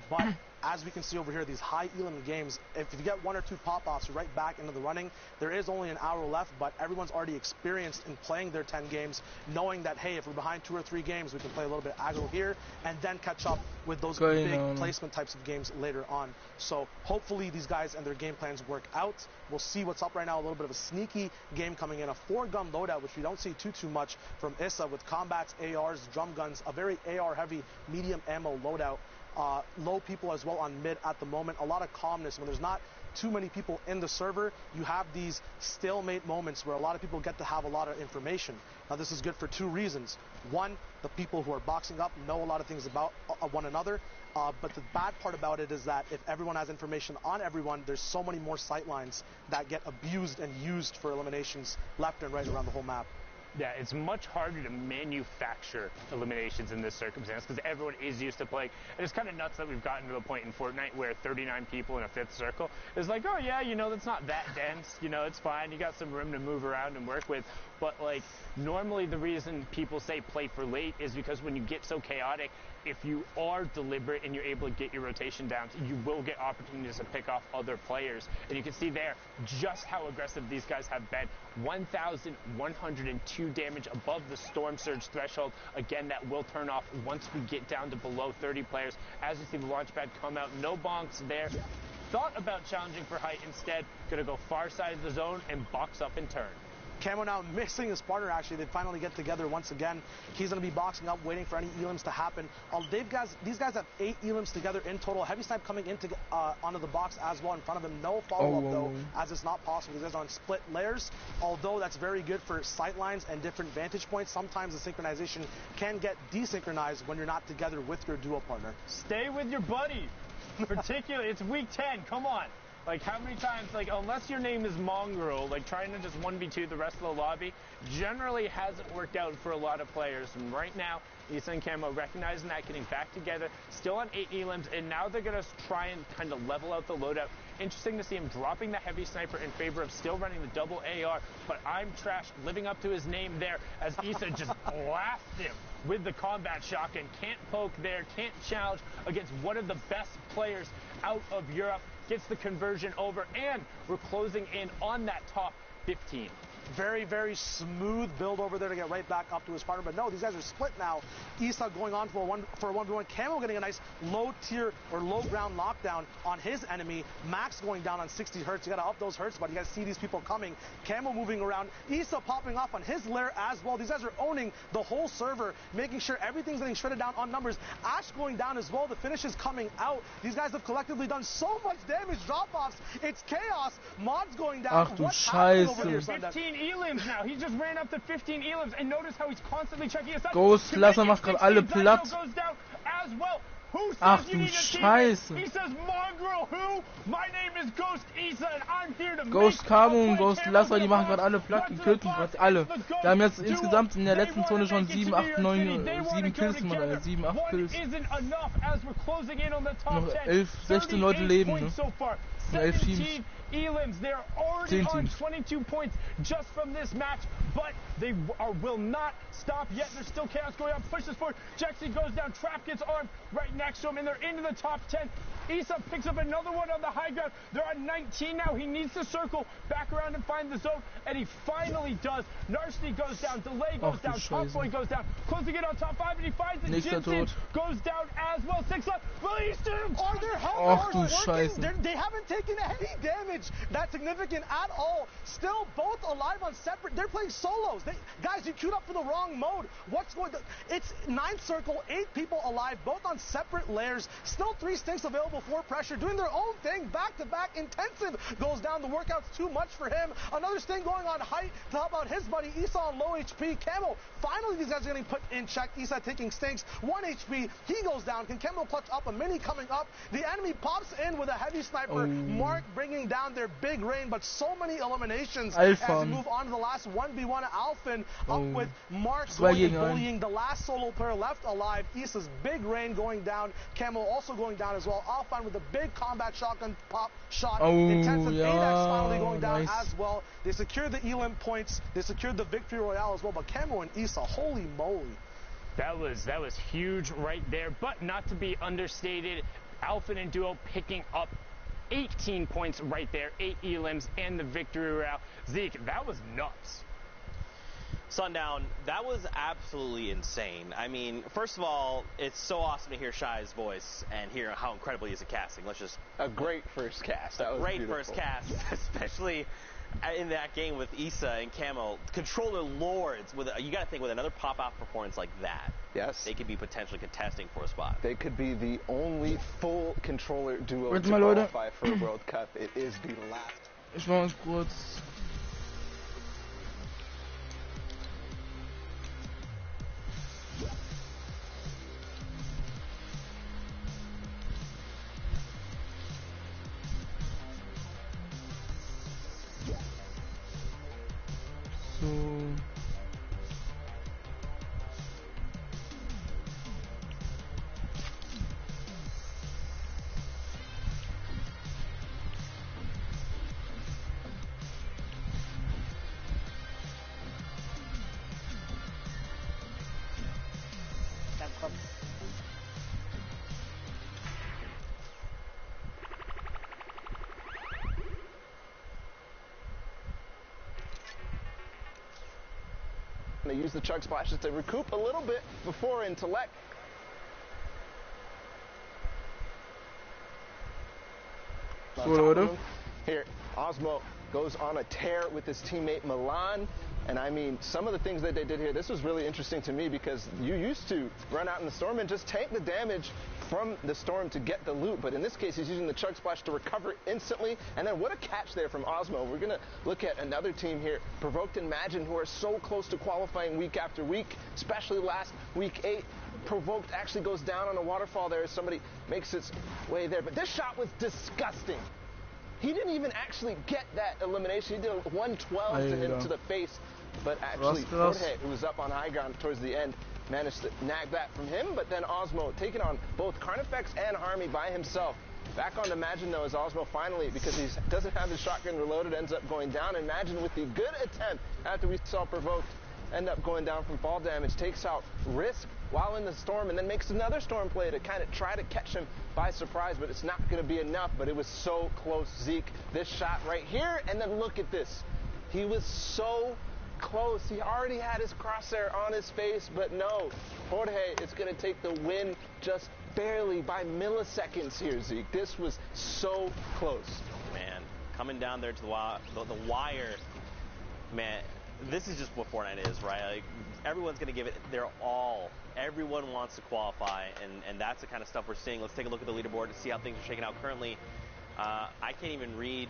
But as we can see over here, these high elim games, if you get 1 or 2 pop-offs, you're right back into the running. There is only an hour left, but everyone's already experienced in playing their 10 games, knowing that, hey, if we're behind 2 or 3 games, we can play a little bit aggro here and then catch up with those big placement types of games later on. So hopefully these guys and their game plans work out. We'll see what's up right now. A little bit of a sneaky game coming in, a 4-gun loadout, which we don't see too much from Issa, with combats, ARs, drum guns, a very AR-heavy medium ammo loadout. Low people as well on mid at the moment. A lot of calmness. When there's not too many people in the server, you have these stalemate moments where a lot of people get to have a lot of information. Now this is good for 2 reasons. One, the people who are boxing up know a lot of things about one another. But the bad part about it is that if everyone has information on everyone, there's so many more sightlines that get abused and used for eliminations left and right around the whole map. Yeah, it's much harder to manufacture eliminations in this circumstance because everyone is used to playing. And it's kind of nuts that we've gotten to a point in Fortnite where 39 people in a 5th circle is like, oh yeah, you know, that's not that dense. You know, it's fine. You got some room to move around and work with. But like, normally the reason people say play for late is because when you get so chaotic, if you are deliberate and you're able to get your rotation down, you will get opportunities to pick off other players. And you can see there just how aggressive these guys have been. 1,102 damage above the Storm Surge threshold. Again, that will turn off once we get down to below 30 players. As you see the launch pad come out, no bonks there. Thought about challenging for height instead. Gonna go far side of the zone and box up and turn. Camo now missing his partner, actually. They finally get together once again. He's going to be boxing up, waiting for any elims to happen. These guys have 8 elims together in total. Heavy Snipe coming into onto the box as well in front of him. No follow-up, though, as it's not possible. These guys are on split layers, although that's very good for sight lines and different vantage points. Sometimes the synchronization can get desynchronized when you're not together with your duo partner. Stay with your buddy. Particularly, it's week 10. Come on. Like, how many times, like, unless your name is Mongrel, like, trying to just 1v2 the rest of the lobby generally hasn't worked out for a lot of players. And right now, Issa and Camo recognizing that, getting back together, still on 8 elims, and now they're going to try and kind of level out the loadout. Interesting to see him dropping the heavy sniper in favor of still running the double AR, but I'm Trash living up to his name there as Issa just blasts him with the combat shotgun. Can't poke there, can't challenge against one of the best players out of Europe. Gets the conversion over, and we're closing in on that top 15. Very, very smooth build over there to get right back up to his partner. But no, these guys are split now. Issa going on for a 1v1. Camo getting a nice low tier or low ground lockdown on his enemy. Max going down on 60 hertz. You got to up those hertz, but you guys see these people coming. Camo moving around. Issa popping off on his lair as well. These guys are owning the whole server, making sure everything's getting shredded down on numbers. Ash going down as well. The finish is coming out. These guys have collectively done so much damage. Drop-offs. It's chaos. Mods going down. Ach du Scheiße. Over here, 15 elims now. He just ran up to 15 elims, and notice how he's constantly checking his Ghost Lasser macht gerade alle platt. Ach du Scheiße. He says, Mongrel, who? My name is Ghost Issa, and I'm here to Ghost Camo und Ghost Lasser, die machen gerade alle platt, die töten gerade alle. Wir haben jetzt insgesamt in der letzten Zone schon 7, 8, 9, 7 Kills gemacht, 7, 8 Kills. Noch 11, 16 Leute leben, ne? 11 Teams. Elims, they're already on 22 points just from this match, but they will not stop yet. There's still chaos going on. Pushes forward. Jexy goes down. Trap gets armed right next to him, and they're into the top 10. Issa picks up another one on the high ground. They're on 19 now. He needs to circle back around and find the zone, and he finally does. Narshni goes down. Delay goes down. Top Boy goes down. Closing in on top 5, and he finds it. Jinsen goes down as well. 6 left. Release him! Are their health bars working? They haven't taken any damage that's significant at all. Still both alive on separate. They're playing solos. Guys, you queued up for the wrong mode. What's going on? It's 9th circle, 8 people alive, both on separate layers. Still 3 stinks available for pressure, doing their own thing. Back-to-back intensive goes down. The workout's too much for him. Another sting going on height to help out his buddy Issa on low HP. Camo, finally these guys are getting put in check. Issa taking stinks. 1 HP. He goes down. Can Camo clutch up? A mini coming up. The enemy pops in with a heavy sniper. Mark bringing down their big rain, but so many eliminations as we move on to the last 1v1. Alphen up with Mark going and bullying the last solo player left alive. Issa's big rain going down. Camo also going down as well. Alphen with a big combat shotgun pop shot. Intensive 8x finally going down as well. They secured the elim points. They secured the victory royale as well. But Camo and Issa, holy moly. That was huge right there, but not to be understated. Alpha and Duo picking up 18 points right there, 8 elims, and the victory route. Zeke, that was nuts. Sundown, that was absolutely insane. I mean, first of all, it's so awesome to hear Shy's voice and hear how incredible he is at casting. Let's just... A great first cast. That was great beautiful. First cast, especially in that game with Issa and Camo. Controller lords, you got to think with another pop-out performance like that, yes, they could be potentially contesting for a spot. They could be the only full controller duo to qualify for a World Cup. It is the last. Ich war ganz kurz. They use the chug splashes to recoup a little bit before Intellect. Here, Osmo goes on a tear with his teammate Milan. And I mean, some of the things that they did here, this was really interesting to me because you used to run out in the storm and just tank the damage from the storm to get the loot. But in this case, he's using the chug splash to recover instantly. And then what a catch there from Osmo. We're going to look at another team here, Provoked and Imagine, who are so close to qualifying week after week, especially last week 8. Provoked actually goes down on a waterfall there as somebody makes its way there. But this shot was disgusting. He didn't even actually get that elimination. He did a 112 to him to the face. But actually, Jorge, who was up on high ground towards the end, managed to nag that from him. But then Osmo taking on both Carnifex and Harmy by himself. Back on Imagine, though, as Osmo finally, because he doesn't have his shotgun reloaded, ends up going down. Imagine with the good attempt after we saw Provoked end up going down from fall damage, takes out Risk while in the storm, and then makes another storm play to kind of try to catch him by surprise, but it's not going to be enough. But it was so close, Zeke. This shot right here, and then look at this. He was so close. He already had his crosshair on his face, but no. Jorge is going to take the win just barely by milliseconds here, Zeke. This was so close. Man, coming down there to the wire, man, this is just what Fortnite is, right? Like, everyone's going to give it their all. Everyone wants to qualify, and that's the kind of stuff we're seeing. Let's take a look at the leaderboard to see how things are shaking out currently. I can't even read.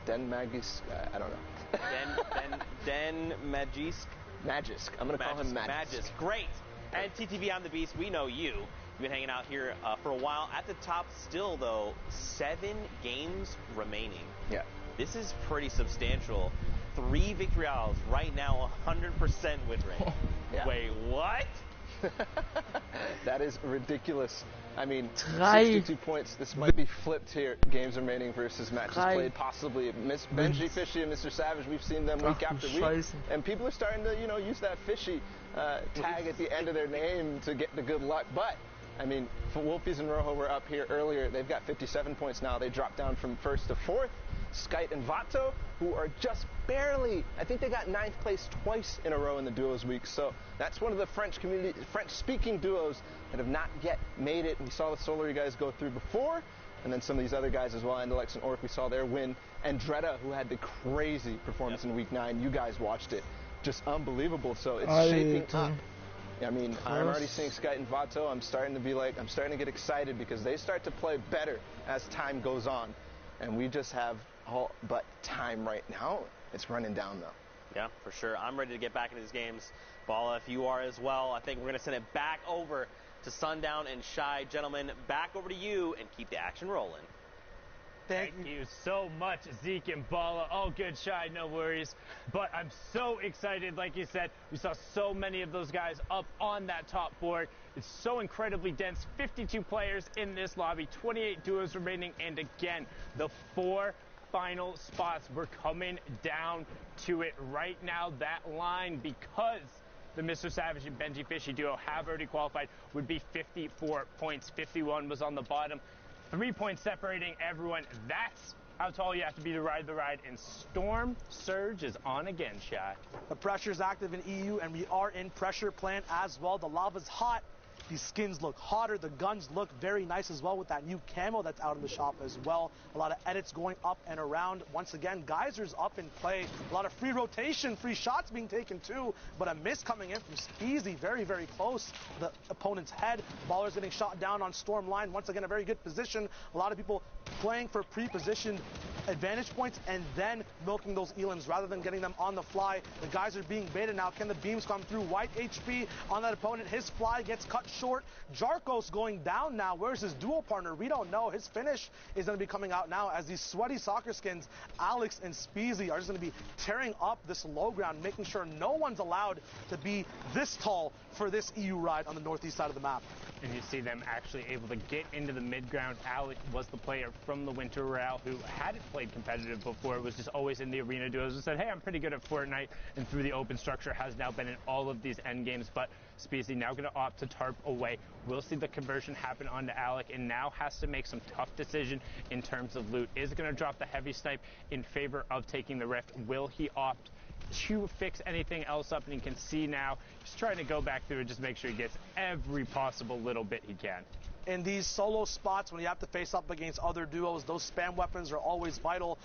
Den Magisk, I don't know. Den Magisk? Magisk. I'm going to call him Magisk. Magisk, great. And TTV, I'm the Beast. We know you. You've been hanging out here for a while. At the top still, though, 7 games remaining. Yeah. This is pretty substantial. 3 victory hours right now, 100% win rate. Yeah. Wait, what? That is ridiculous. I mean, 62 points. This might be flipped here. Games remaining versus matches played, possibly. Miss Benji, Fishy, and Mr. Savage, we've seen them week after week. And people are starting to, use that Fishy tag at the end of their name to get the good luck. But, I mean, Wolfies and Rojo were up here earlier. They've got 57 points now. They dropped down from 1st to 4th. Skyte and Vato, who are just barely, I think they got 9th place twice in a row in the duos week. So that's one of the French-speaking duos that have not yet made it. We saw the Solar guys go through before, and then some of these other guys as well. Andalex and Orc, we saw their win. And Dreda, who had the crazy performance in week 9. You guys watched it. Just unbelievable. So it's shaping up. I mean, I'm already seeing Skyte and Vato. I'm starting to get excited because they start to play better as time goes on. And we just have all but time right now. It's running down, though. Yeah, for sure. I'm ready to get back into these games. Bala, if you are as well, I think we're going to send it back over to Sundown and Shy. Gentlemen, back over to you and keep the action rolling. Thank you so much, Zeke and Bala. All good, Shy, no worries. But I'm so excited. Like you said, we saw so many of those guys up on that top board. It's so incredibly dense. 52 players in this lobby, 28 duos remaining. And again, the 4 final spots. We're coming down to it right now. That line, because the Mr. Savage and Benji Fishy duo have already qualified, would be 54 points. 51 was on the bottom. 3 points separating everyone. That's how tall you have to be to ride the ride. And Storm Surge is on again, Shaq. The pressure is active in EU, and we are in pressure plant as well. The lava's hot. These skins look hotter. The guns look very nice as well with that new camo that's out in the shop as well. A lot of edits going up and around. Once again, Geysers up in play. A lot of free rotation, free shots being taken too. But a miss coming in from Speezy, very, very close to the opponent's head. Baller's getting shot down on Storm line. Once again, a very good position. A lot of people playing for pre-positioned advantage points and then milking those elims rather than getting them on the fly. The guys are being baited now. Can the beams come through? White HP on that opponent. His fly gets cut short. Jarkos going down now. Where's his dual partner? We don't know. His finish is going to be coming out now as these sweaty soccer skins, Alex and Speezy, are just going to be tearing up this low ground, making sure no one's allowed to be this tall for this EU ride on the northeast side of the map. And you see them actually able to get into the mid-ground. Alex was the player from the Winter Royale who hadn't played competitive before, was just always in the arena duos and said, hey, I'm pretty good at Fortnite, and through the open structure has now been in all of these end games. But Speezy now going to opt to tarp away. We'll see the conversion happen onto Alec, and now has to make some tough decision in terms of loot. Is going to drop the heavy snipe in favor of taking the rift. Will he opt to fix anything else up? And you can see now he's trying to go back through and just make sure he gets every possible little bit he can. In these solo spots, when you have to face up against other duos, those spam weapons are always vital.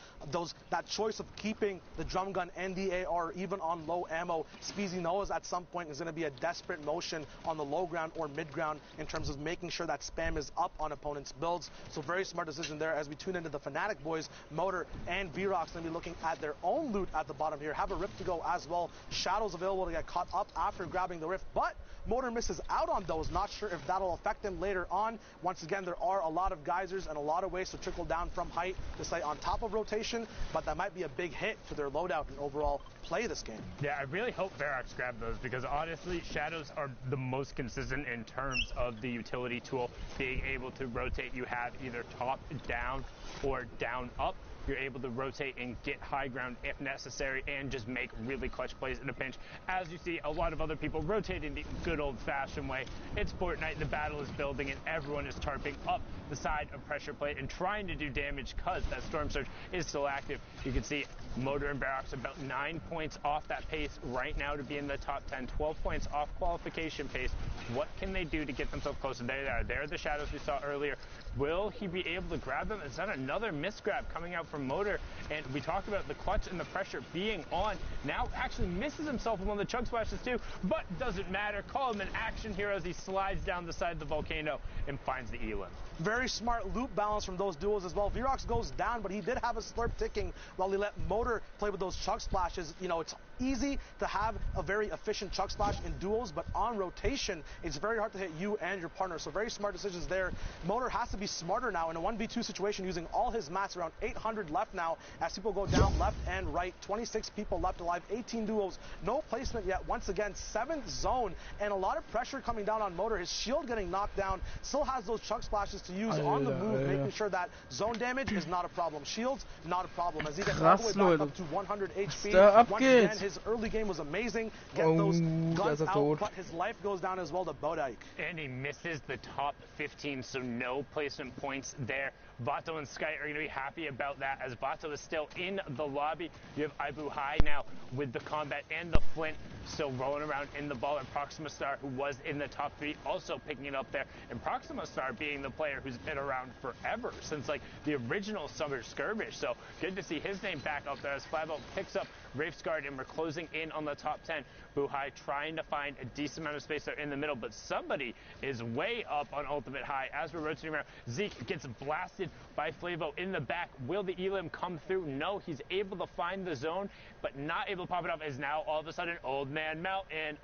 That choice of keeping the drum gun and the AR even on low ammo, Speezy knows at some point is going to be a desperate motion on the low ground or mid ground in terms of making sure that spam is up on opponents' builds. So very smart decision there as we tune into the Fnatic boys. Motor and V-Rock's going to be looking at their own loot at the bottom here. Have a rift to go as well. Shadows available to get caught up after grabbing the rift, but Motor misses out on those. Not sure if that'll affect him later on. Once again, there are a lot of geysers and a lot of ways to trickle down from height to stay on top of rotation, but that might be a big hit to their loadout and overall play this game. Yeah, I really hope Varrox grabbed those, because honestly, Shadows are the most consistent in terms of the utility tool, being able to rotate. You have either top down or down up. You're able to rotate and get high ground if necessary and just make really clutch plays in a pinch. As you see, a lot of other people rotating the good old-fashioned way. It's Fortnite, the battle is building, and everyone is tarping up the side of pressure plate and trying to do damage because that Storm Surge is still active. You can see Motor and Varrox about 9 points off that pace right now to be in the top 10, 12 points off qualification pace. What can they do to get themselves closer? There they are. There are the Shadows we saw earlier. Will he be able to grab them? Is that another misgrab coming out from Motor? And we talked about the clutch and the pressure being on. Now actually misses himself in one of the chug splashes too, but doesn't matter. Call him an action hero as he slides down the side of the volcano and finds the Elim. Very smart loop balance from those duos as well. V-Rox goes down, but he did have a slurp ticking while he let Motor play with those chug splashes. You know, it's easy to have a very efficient chug splash in duos, but on rotation, it's very hard to hit you and your partner. So very smart decisions there. Motor has to be smarter now in a 1v2 situation, using all his mats. Around 800 left now as people go down left and right. 26 people left alive, 18 duos, no placement yet. Once again, 7th zone, and a lot of pressure coming down on Motor. His shield getting knocked down, still has those chug splashes to use on the move, making sure that zone damage is not a problem. Shields, not a problem, as he gets all the way back up to 100 HP. Once again, his early game was amazing. Get those guns out, but his life goes down as well to Bodike. And he misses the top 15, so no placement points there. Vato and Sky are going to be happy about that, as Vato is still in the lobby. You have Ibu High now with the combat and the flint still rolling around in the ball, and Proxima Star, who was in the top 3, also picking it up there. And Proxima Star being the player who's been around forever, since like the original Summer Skirmish. So good to see his name back up there as Flabo picks up Wraith's Guard, and we're closing in on the top 10. Buhai trying to find a decent amount of space there in the middle, but somebody is way up on Ultimate High as we're rotating around. Zeke gets blasted by Flavo in the back. Will the Elim come through? No, he's able to find the zone, but not able to pop it up, as now all of a sudden Old Man Melt, and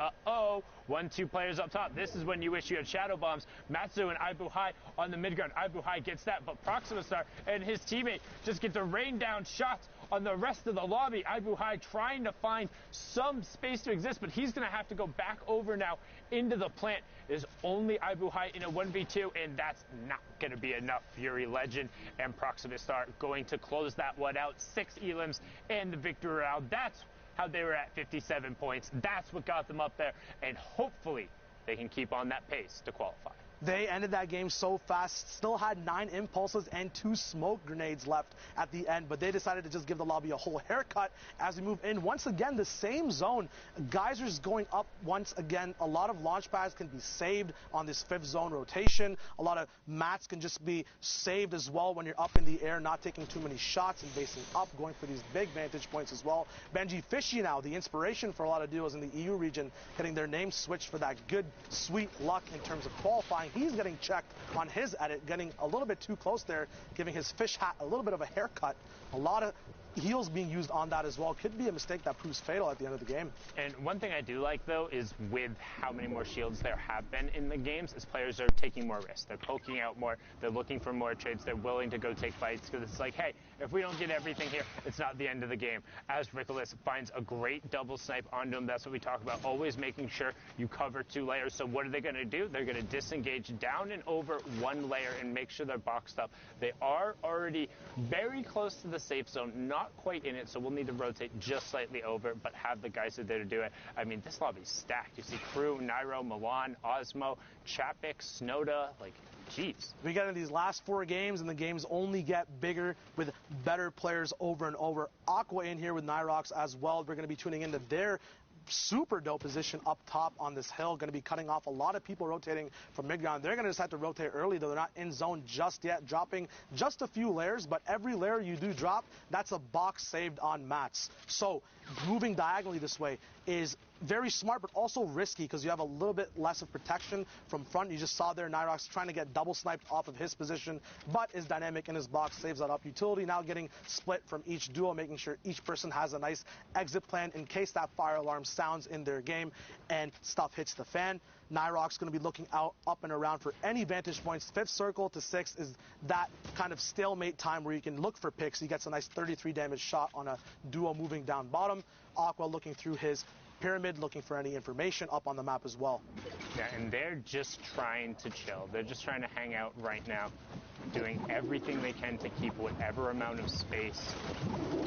1-2 players up top. This is when you wish you had Shadow Bombs. Matsu and Ibu High on the mid ground. Ibu High gets that, but Proxima Star and his teammate just get to rain down shots on the rest of the lobby. Ibu High trying to find some space to exist, but he's going to have to go back over now into the plant. There's only Ibu High in a 1v2, and that's not going to be enough. Fury Legend and Proxima Star going to close that one out. 6 Elims and the victory round. That's how they were at 57 points. That's what got them up there, and hopefully they can keep on that pace to qualify. They ended that game so fast, still had 9 impulses and 2 smoke grenades left at the end, but they decided to just give the lobby a whole haircut as we move in. Once again, the same zone. Geysers going up once again. A lot of launch pads can be saved on this 5th zone rotation. A lot of mats can just be saved as well when you're up in the air, not taking too many shots and basing up, going for these big vantage points as well. Benji Fishy now, the inspiration for a lot of duos in the EU region, getting their name switched for that good, sweet luck in terms of qualifying. He's getting checked on his edit, getting a little bit too close there, giving his fish hat a little bit of a haircut. A lot of heals being used on that as well. Could be a mistake that proves fatal at the end of the game. And one thing I do like, though, is with how many more shields there have been in the games, is players are taking more risks. They're poking out more. They're looking for more trades. They're willing to go take fights because it's like, hey, if we don't get everything here, it's not the end of the game. As Rickolas finds a great double snipe onto him, that's what we talk about, always making sure you cover 2 layers. So what are they going to do? They're going to disengage down and over 1 layer and make sure they're boxed up. They are already very close to the safe zone, not quite in it, so we'll need to rotate just slightly over, but have the guys there to do it. I mean, this lobby's stacked. You see Crew, Nairo, Milan, Osmo, Chapik, Snowda, like, jeez. We get in these last 4 games, and the games only get bigger with better players over and over. Aqua in here with Nyrox as well. We're going to be tuning into their super dope position up top on this hill, going to be cutting off a lot of people rotating from mid-ground. They're going to just have to rotate early, though. They're not in zone just yet, dropping just a few layers, but every layer you do drop, that's a box saved on mats. So moving diagonally this way is very smart, but also risky because you have a little bit less of protection from front. You just saw there Nyrox trying to get double sniped off of his position, but is dynamic in his box, saves that up. Utility now getting split from each duo, making sure each person has a nice exit plan in case that fire alarm sounds in their game and stuff hits the fan. Nyrox going to be looking out, up and around for any vantage points. 5th circle to 6th is that kind of stalemate time where you can look for picks. He gets a nice 33 damage shot on a duo moving down bottom. Aqua looking through his pyramid, looking for any information up on the map as well. Yeah, and they're just trying to chill. They're just trying to hang out right now, doing everything they can to keep whatever amount of space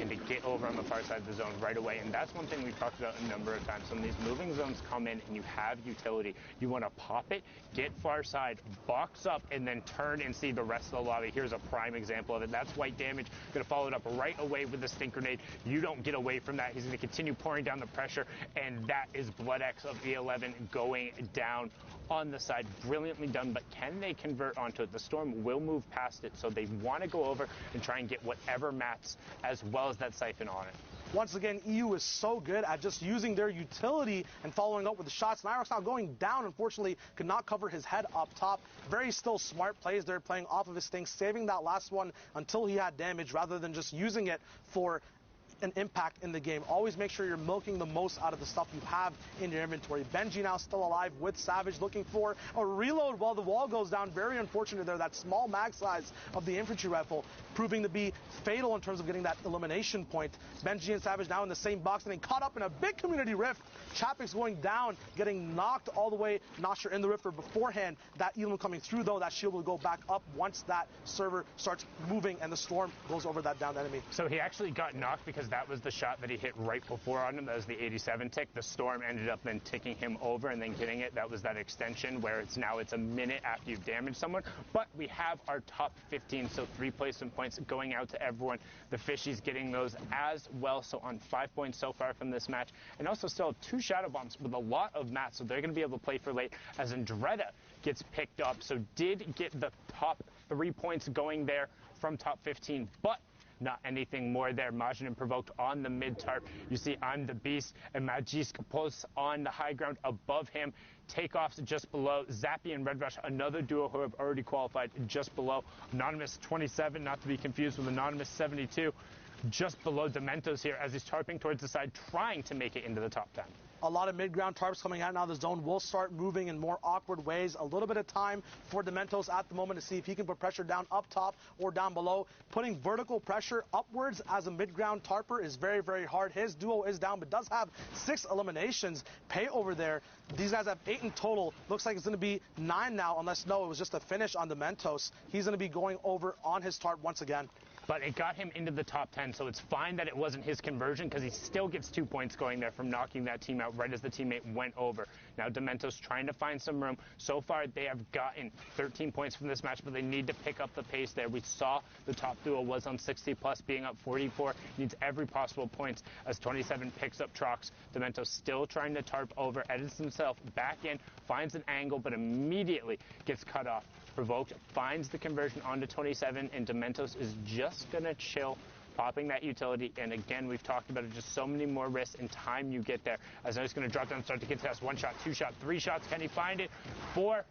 and to get over on the far side of the zone right away. And that's one thing we've talked about a number of times. When these moving zones come in and you have utility, you want to pop it, get far side, box up, and then turn and see the rest of the lobby. Here's a prime example of it. That's white damage. Going to follow it up right away with the stink grenade. You don't get away from that. He's going to continue pouring down the pressure, and that is Blood X of E11 going down on the side. Brilliantly done, but can they convert onto it? The Storm will move past it, so they want to go over and try and get whatever mats as well as that siphon on it. Once again, EU is so good at just using their utility and following up with the shots. Nyrox now going down, unfortunately, could not cover his head up top. Very still smart plays there, playing off of his thing, saving that last one until he had damage rather than just using it for an impact in the game. Always make sure you're milking the most out of the stuff you have in your inventory. Benji now still alive with Savage, looking for a reload while the wall goes down. Very unfortunate there. That small mag size of the infantry rifle proving to be fatal in terms of getting that elimination point. Benji and Savage now in the same box, getting caught up in a big community rift. Chapik's going down, getting knocked all the way. Not sure in the rift or beforehand. That Elam coming through, though, that shield will go back up once that server starts moving and the Storm goes over that down enemy. So he actually got knocked because that was the shot that he hit right before on him. That was the 87 tick. The Storm ended up then ticking him over and then getting it. That was that extension where it's a minute after you've damaged someone. But we have our top 15, so 3 placement points going out to everyone. The Fishies getting those as well, so on 5 points so far from this match. And also still 2 Shadow Bombs with a lot of mats, so they're going to be able to play for late as Andretta gets picked up. So did get the top 3 points going there from top 15, but not anything more there. Majin provoked on the mid-tarp. You see I'm the Beast and Magisk posts on the high ground above him. Takeoffs just below. Zappy and Red Rush, another duo who have already qualified, just below. Anonymous 27, not to be confused with Anonymous 72, just below Dementos here as he's tarping towards the side, trying to make it into the top 10. A lot of mid-ground tarps coming out now. The zone will start moving in more awkward ways. A little bit of time for Dementos at the moment to see if he can put pressure down up top or down below. Putting vertical pressure upwards as a mid-ground tarper is very, very hard. His duo is down, but does have 6 eliminations. Pay over there. These guys have 8 in total. Looks like it's going to be 9 now, unless, no, it was just a finish on Dementos. He's going to be going over on his tarp once again. but it got him into the top 10, so it's fine that it wasn't his conversion because he still gets 2 points going there from knocking that team out right as the teammate went over. Now Dementos trying to find some room. So far they have gotten 13 points from this match, but they need to pick up the pace there. We saw the top duo was on 60 plus, being up 44, needs every possible points as 27 picks up Trox. Dementos still trying to tarp over, edits himself back in, finds an angle, but immediately gets cut off. Provoked finds the conversion onto 27, and Dementos is just going to chill, popping that utility. And again, we've talked about it, just so many more risks and time you get there. As he's going to drop down and start to contest. 1 shot, 2 shot, 3 shots. Can he find it? 4.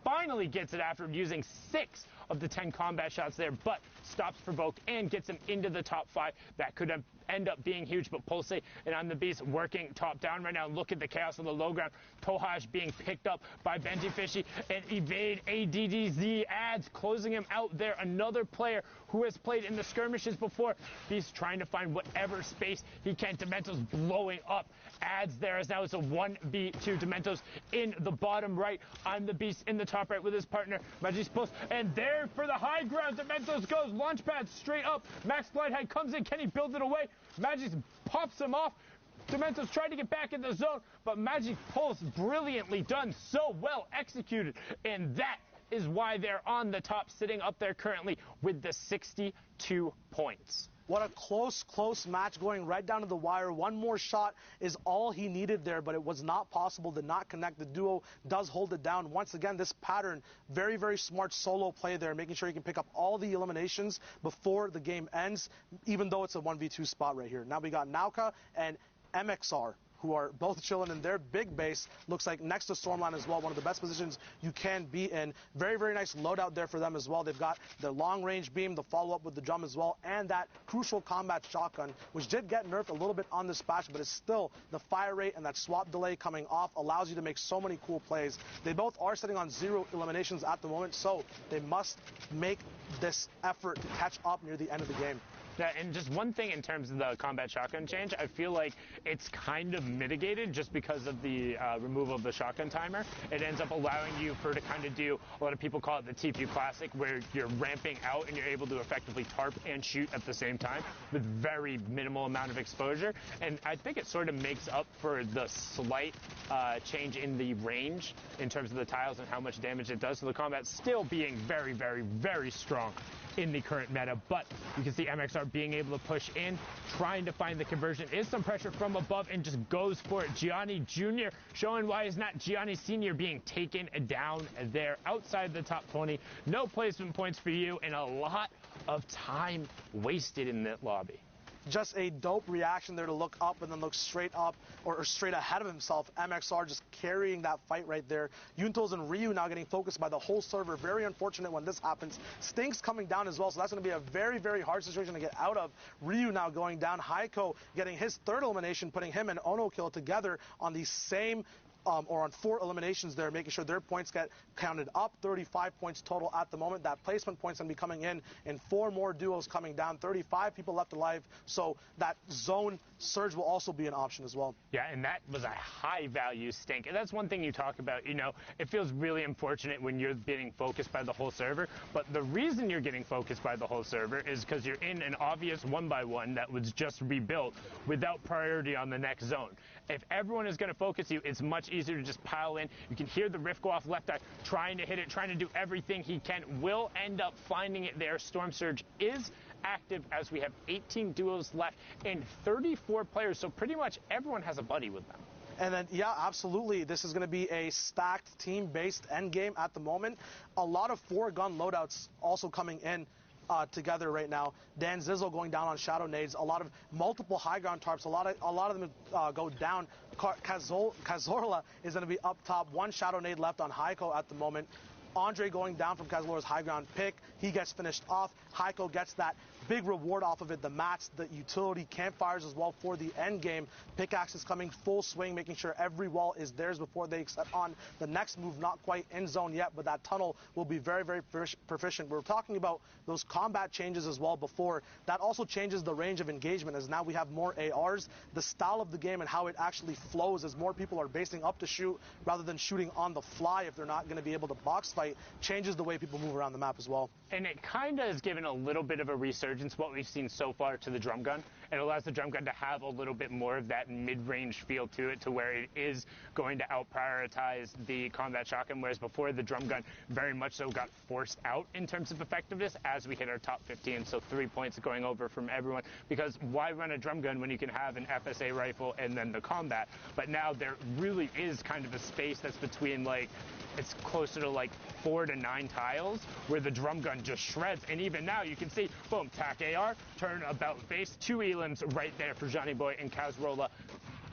Finally gets it after using 6 of the 10 combat shots there, but stops Provoked and gets him into the top 5. That could have end up being huge, but Pulse and On the Beast working top down right now. Look at the chaos on the low ground. Tohaj being picked up by Benji Fishy, and Evade ADDZ adds, closing him out there. Another player who has played in the skirmishes before. Beast trying to find whatever space he can. Dementos blowing up. Adds there as now it's a 1v2. Dementos in the bottom right. On the Beast in the top right with his partner Magic's Post, and there for the high ground Dementos goes. Launch pad straight up. Max Glide Height comes in. Can he build it away? Magic pops him off. Dementos tried to get back in the zone, but Magic Pulse brilliantly done, so well executed, and that is why they're on the top, sitting up there currently with the 62 points. What a close match going right down to the wire. One more shot is all he needed there, but it was not possible, did not connect. The duo does hold it down. Once again, this pattern, very, very smart solo play there, making sure he can pick up all the eliminations before the game ends, even though it's a 1v2 spot right here. Now we got Nauka and MXR, who are both chilling in their big base. Looks like next to Stormline as well, one of the best positions you can be in. Very, very nice loadout there for them as well. They've got the long-range beam, the follow-up with the drum as well, and that crucial combat shotgun, which did get nerfed a little bit on this patch, but it's still the fire rate and that swap delay coming off allows you to make so many cool plays. They both are sitting on 0 eliminations at the moment, so they must make this effort to catch up near the end of the game. Yeah, and just one thing in terms of the combat shotgun change, I feel like it's kind of mitigated just because of the removal of the shotgun timer. It ends up allowing you to kind of do, a lot of people call it the TPU Classic, where you're ramping out and you're able to effectively tarp and shoot at the same time with very minimal amount of exposure. And I think it sort of makes up for the slight change in the range in terms of the tiles and how much damage it does. So the combat still being very, very, very strong in the current meta, but you can see MXR being able to push in, trying to find the conversion. Is some pressure from above and just goes for it. Gianni Jr. showing why he's not Gianni Sr. being taken down there outside the top 20. No placement points for you and a lot of time wasted in that lobby. Just a dope reaction there to look up and then look straight up or straight ahead of himself. MXR just carrying that fight right there. Yuntos and Ryu now getting focused by the whole server. Very unfortunate when this happens. Stink's coming down as well, so that's going to be a very, very hard situation to get out of. Ryu now going down. Heiko getting his 3rd elimination, putting him and Ono Kill together on the same or on 4 eliminations there, making sure their points get counted up. 35 points total at the moment. That placement point's going to be coming in 4 more duos coming down. 35 people left alive, so that zone surge will also be an option as well. Yeah, and that was a high-value stink. And that's one thing you talk about, you know, it feels really unfortunate when you're getting focused by the whole server, but the reason you're getting focused by the whole server is because you're in an obvious 1x1 that was just rebuilt without priority on the next zone. If everyone is going to focus you, it's much easier to just pile in. You can hear the rift go off left eye, trying to hit it, trying to do everything he can. Will end up finding it there. Storm Surge is active as we have 18 duos left and 34 players, so pretty much everyone has a buddy with them. And then, yeah, absolutely. This is going to be a stacked team-based endgame at the moment. A lot of 4-gun loadouts also coming in together right now. Dan Zizzle going down on Shadow Nades. A lot of multiple high ground tarps. A lot of them go down. Cazorla is going to be up top. 1 Shadow Nade left on Heiko at the moment. Andre going down from Cazorla's high ground pick. He gets finished off. Heiko gets that big reward off of it. The mats, the utility, campfires as well for the end game. Pickaxe is coming full swing, making sure every wall is theirs before they set on the next move. Not quite in zone yet, but that tunnel will be very, very proficient. We were talking about those combat changes as well before. That also changes the range of engagement, as now we have more ARs. The style of the game and how it actually flows as more people are basing up to shoot rather than shooting on the fly if they're not going to be able to box fight. fight changes the way people move around the map as well. And it kind of has given a little bit of a resurgence, what we've seen so far, to the drum gun. It allows the drum gun to have a little bit more of that mid-range feel to it, to where it is going to out-prioritize the combat shotgun, whereas before the drum gun very much so got forced out in terms of effectiveness as we hit our top 15, so 3 points going over from everyone, because why run a drum gun when you can have an FSA rifle and then the combat? But now there really is kind of a space that's between, like, it's closer to like 4 to 9 tiles where the drum gun just shreds. And even now you can see, boom, tac AR, turn about face, 2 elims right there for Johnny Boy and Kazrola.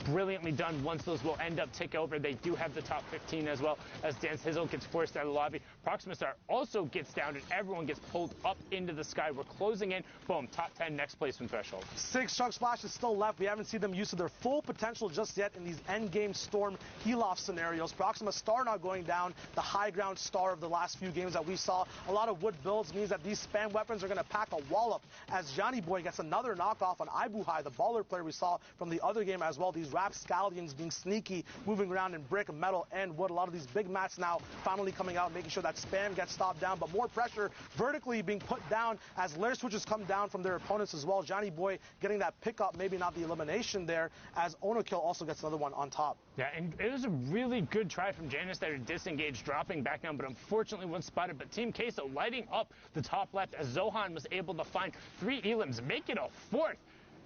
Brilliantly done. Once those will end up tick over, they do have the top 15 as well, as Dance Hizzle gets forced out of the lobby. Proxima Star also gets down, and everyone gets pulled up into the sky. We're closing in. Boom, top 10 next placement threshold. 6 Chug Splashes still left. We haven't seen them use to their full potential just yet in these endgame Storm heal-off scenarios. Proxima Star not going down, the high ground star of the last few games that we saw. A lot of wood builds means that these spam weapons are going to pack a wallop, as Johnny Boy gets another knockoff on Ibuhai, the baller player we saw from the other game as well. These rapscallions being sneaky, moving around in brick, metal, and wood. A lot of these big mats now finally coming out, making sure that spam gets stopped down, but more pressure vertically being put down as lair switches come down from their opponents as well. Johnny Boy getting that pickup, maybe not the elimination there, as Onokill also gets another one on top. Yeah, and it was a really good try from Janus there to disengage, dropping back down, but unfortunately wasn't spotted. But Team Queso lighting up the top left as Zohan was able to find 3 elims, make it a 4th,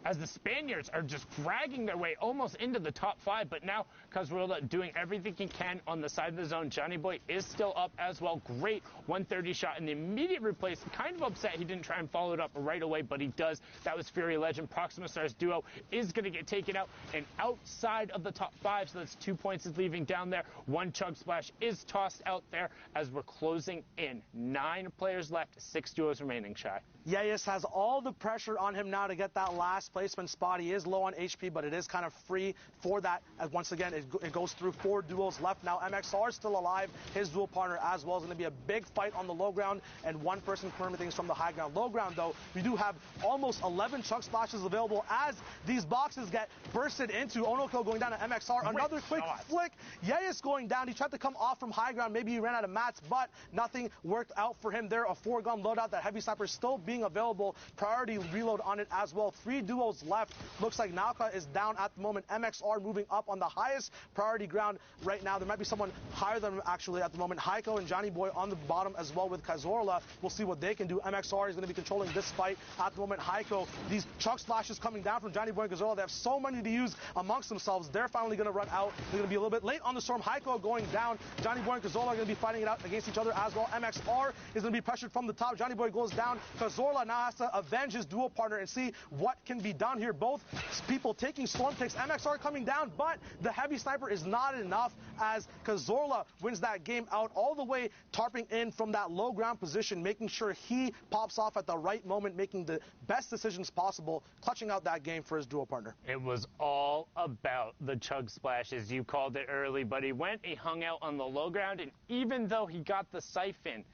as the Spaniards are just dragging their way almost into the top 5. But now Kazrola doing everything he can on the side of the zone. Johnny Boy is still up as well. Great 130 shot in the immediate replace. Kind of upset he didn't try and follow it up right away, but he does. That was Fury Legend. Proxima Stars duo is going to get taken out and outside of the top 5, so that's 2 points is leaving down there. 1 Chug Splash is tossed out there as we're closing in. 9 players left, 6 duos remaining, Shy. Yayas has all the pressure on him now to get that last placement spot. He is low on HP, but it is kind of free for that. As once again, it goes through 4 duos left now. MXR still alive. His dual partner as well is going to be a big fight on the low ground, and 1 person confirming things from the high ground. Low ground, though, we do have almost 11 Chug Splashes available as these boxes get bursted into. Onokill going down to MXR. Another quick flick. Yayas going down. He tried to come off from high ground. Maybe he ran out of mats, but nothing worked out for him there. A 4-gun loadout. That heavy sniper still being available. Priority reload on it as well. 3 duos left. Looks like Nauka is down at the moment. MXR moving up on the highest priority ground right now. There might be someone higher than him actually at the moment. Heiko and Johnny Boy on the bottom as well with Kazorla. We'll see what they can do. MXR is going to be controlling this fight at the moment. Heiko, these Chug Splashes coming down from Johnny Boy and Kazorla. They have so many to use amongst themselves. They're finally going to run out. They're going to be a little bit late on the storm. Heiko going down. Johnny Boy and Kazorla are going to be fighting it out against each other as well. MXR is going to be pressured from the top. Johnny Boy goes down. Kazorla now has to avenge his dual partner and see what can be done here. Both people taking storm kicks. MXR coming down, but the heavy sniper is not enough as Kazorla wins that game out all the way, tarping in from that low ground position, making sure he pops off at the right moment, making the best decisions possible, clutching out that game for his dual partner. It was all about the Chug Splashes. You called it early, but he went, he hung out on the low ground, and even though he got the siphon,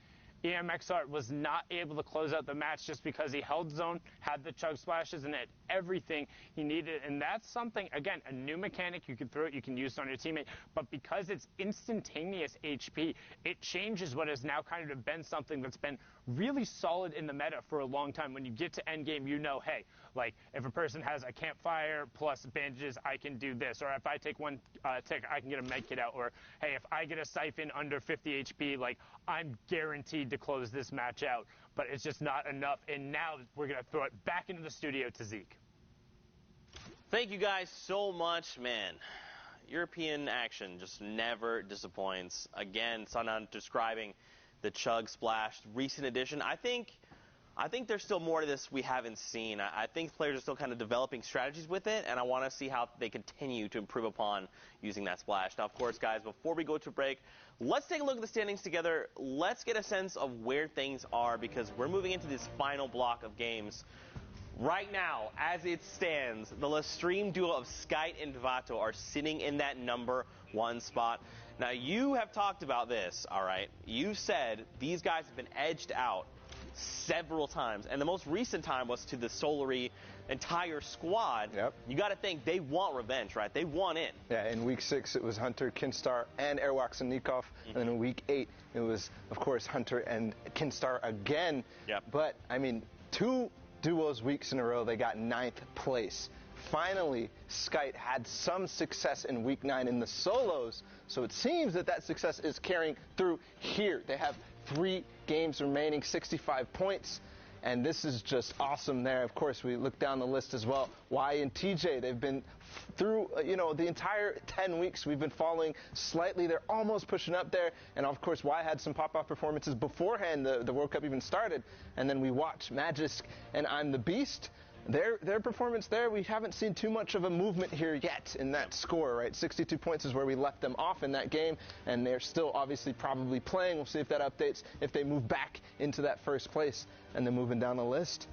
EMXR was not able to close out the match just because he held zone, had the Chug Splashes, and had everything he needed. And that's something, again, a new mechanic. You can throw it, you can use it on your teammate. But because it's instantaneous HP, it changes what has now kind of been something that's been really solid in the meta for a long time. When you get to endgame, you know, hey, like, if a person has a campfire plus bandages, I can do this. Or if I take 1 tick, I can get a med kit out. Or, hey, if I get a siphon under 50 HP, like, I'm guaranteed to close this match out. But it's just not enough. And now we're going to throw it back into the studio to Zeke. Thank you guys so much, man. European action just never disappoints. Again, Sanan describing the Chug Splash recent edition. I think there's still more to this we haven't seen. I think players are still kind of developing strategies with it, and I want to see how they continue to improve upon using that splash. Now, of course, guys, before we go to break, let's take a look at the standings together. Let's get a sense of where things are, because we're moving into this final block of games. Right now, as it stands, the Lestream duo of Skite and Vato are sitting in that #1 spot. Now, you have talked about this, all right? You said these guys have been edged out several times. And the most recent time was to the Solary entire squad. Yep. You got to think they want revenge, right? They want in. Yeah, in week 6, it was Hunter, Kinstar, and Erwachsenikov. And then in week 8, it was, of course, Hunter and Kinstar again. Yep. But, I mean, 2 duos weeks in a row, they got 9th place. Finally, Skite had some success in week 9 in the solos, so it seems that that success is carrying through here. They have 3 games remaining, 65 points, and this is just awesome there. Of course, we look down the list as well. Y and TJ, they've been through, the entire 10 weeks we've been following slightly. They're almost pushing up there, and of course, Y had some pop-off performances beforehand the World Cup even started, and then we watch Magisk and I'm the Beast. Their performance there, we haven't seen too much of a movement here yet in that score, right? 62 points is where we left them off in that game, and they're still obviously probably playing. We'll see if that updates, if they move back into that first place. And then moving down the list,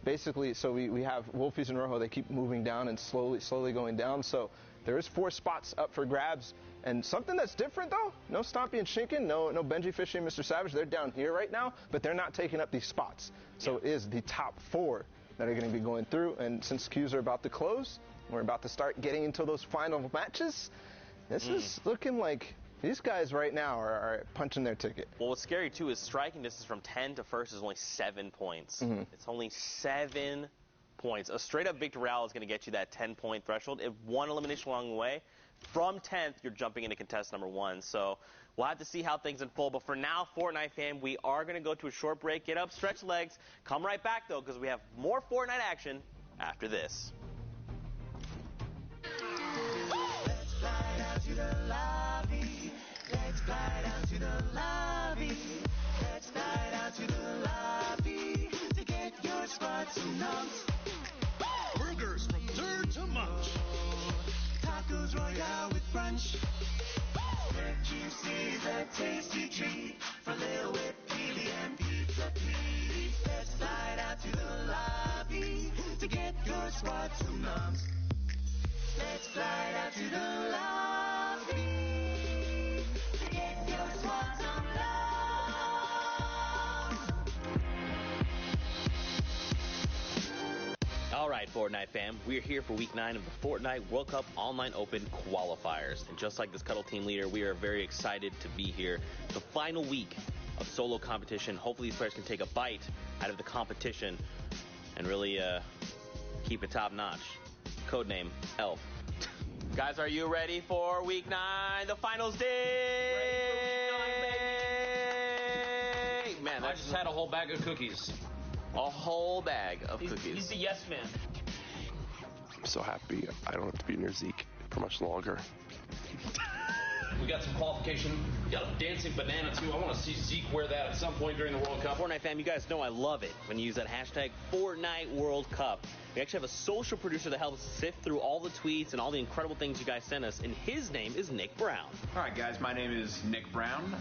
basically, so we have Wolfies and Rojo, they keep moving down and slowly going down. So there is 4 spots up for grabs. And something that's different, though, no Stompy and Shinken, no Benji Fishy and Mr. Savage. They're down here right now, but they're not taking up these spots. So it is the top 4 that are going to be going through. And since queues are about to close, we're about to start getting into those final matches. This is looking like these guys right now are punching their ticket. Well, what's scary, too, is striking distance from 10 to first is only 7 points. It's only 7 points. A straight-up victory royale is going to get you that 10-point threshold. If one elimination along the way, from 10th, you're jumping into contest number 1. So we'll have to see how things unfold. But for now, Fortnite fam, we are going to go to a short break, get up, stretch legs, come right back, though, because we have more Fortnite action after this. Let's fly down to the lobby. Let's fly down to the lobby. Let's fly down to the lobby to get your spots and numbs. Burgers from dirt to munch. Tacos Royale with brunch. Can't you see the tasty treat for Lil Whip, Peely, and Pizza Pete? Let's fly down to the lobby to get your spots and numbs. Let's fly down to the lobby to get your spots and numbs. All right, Fortnite fam, we're here for week 9 of the Fortnite World Cup Online Open qualifiers. And just like this Cuddle team leader, we are very excited to be here. The final week of solo competition. Hopefully these players can take a bite out of the competition and really keep it top notch. Codename Elf. Guys, are you ready for week 9, the finals day? Man, I just had a whole bag of cookies. A whole bag of cookies. He's the yes man. I'm so happy I don't have to be near Zeke for much longer. We got some qualification. We got a dancing banana, too. I want to see Zeke wear that at some point during the World Cup. Fortnite fam, you guys know I love it when you use that hashtag Fortnite World Cup. We actually have a social producer that helps sift through all the tweets and all the incredible things you guys send us, and his name is Nick Brown. All right, guys, my name is Nick Brown,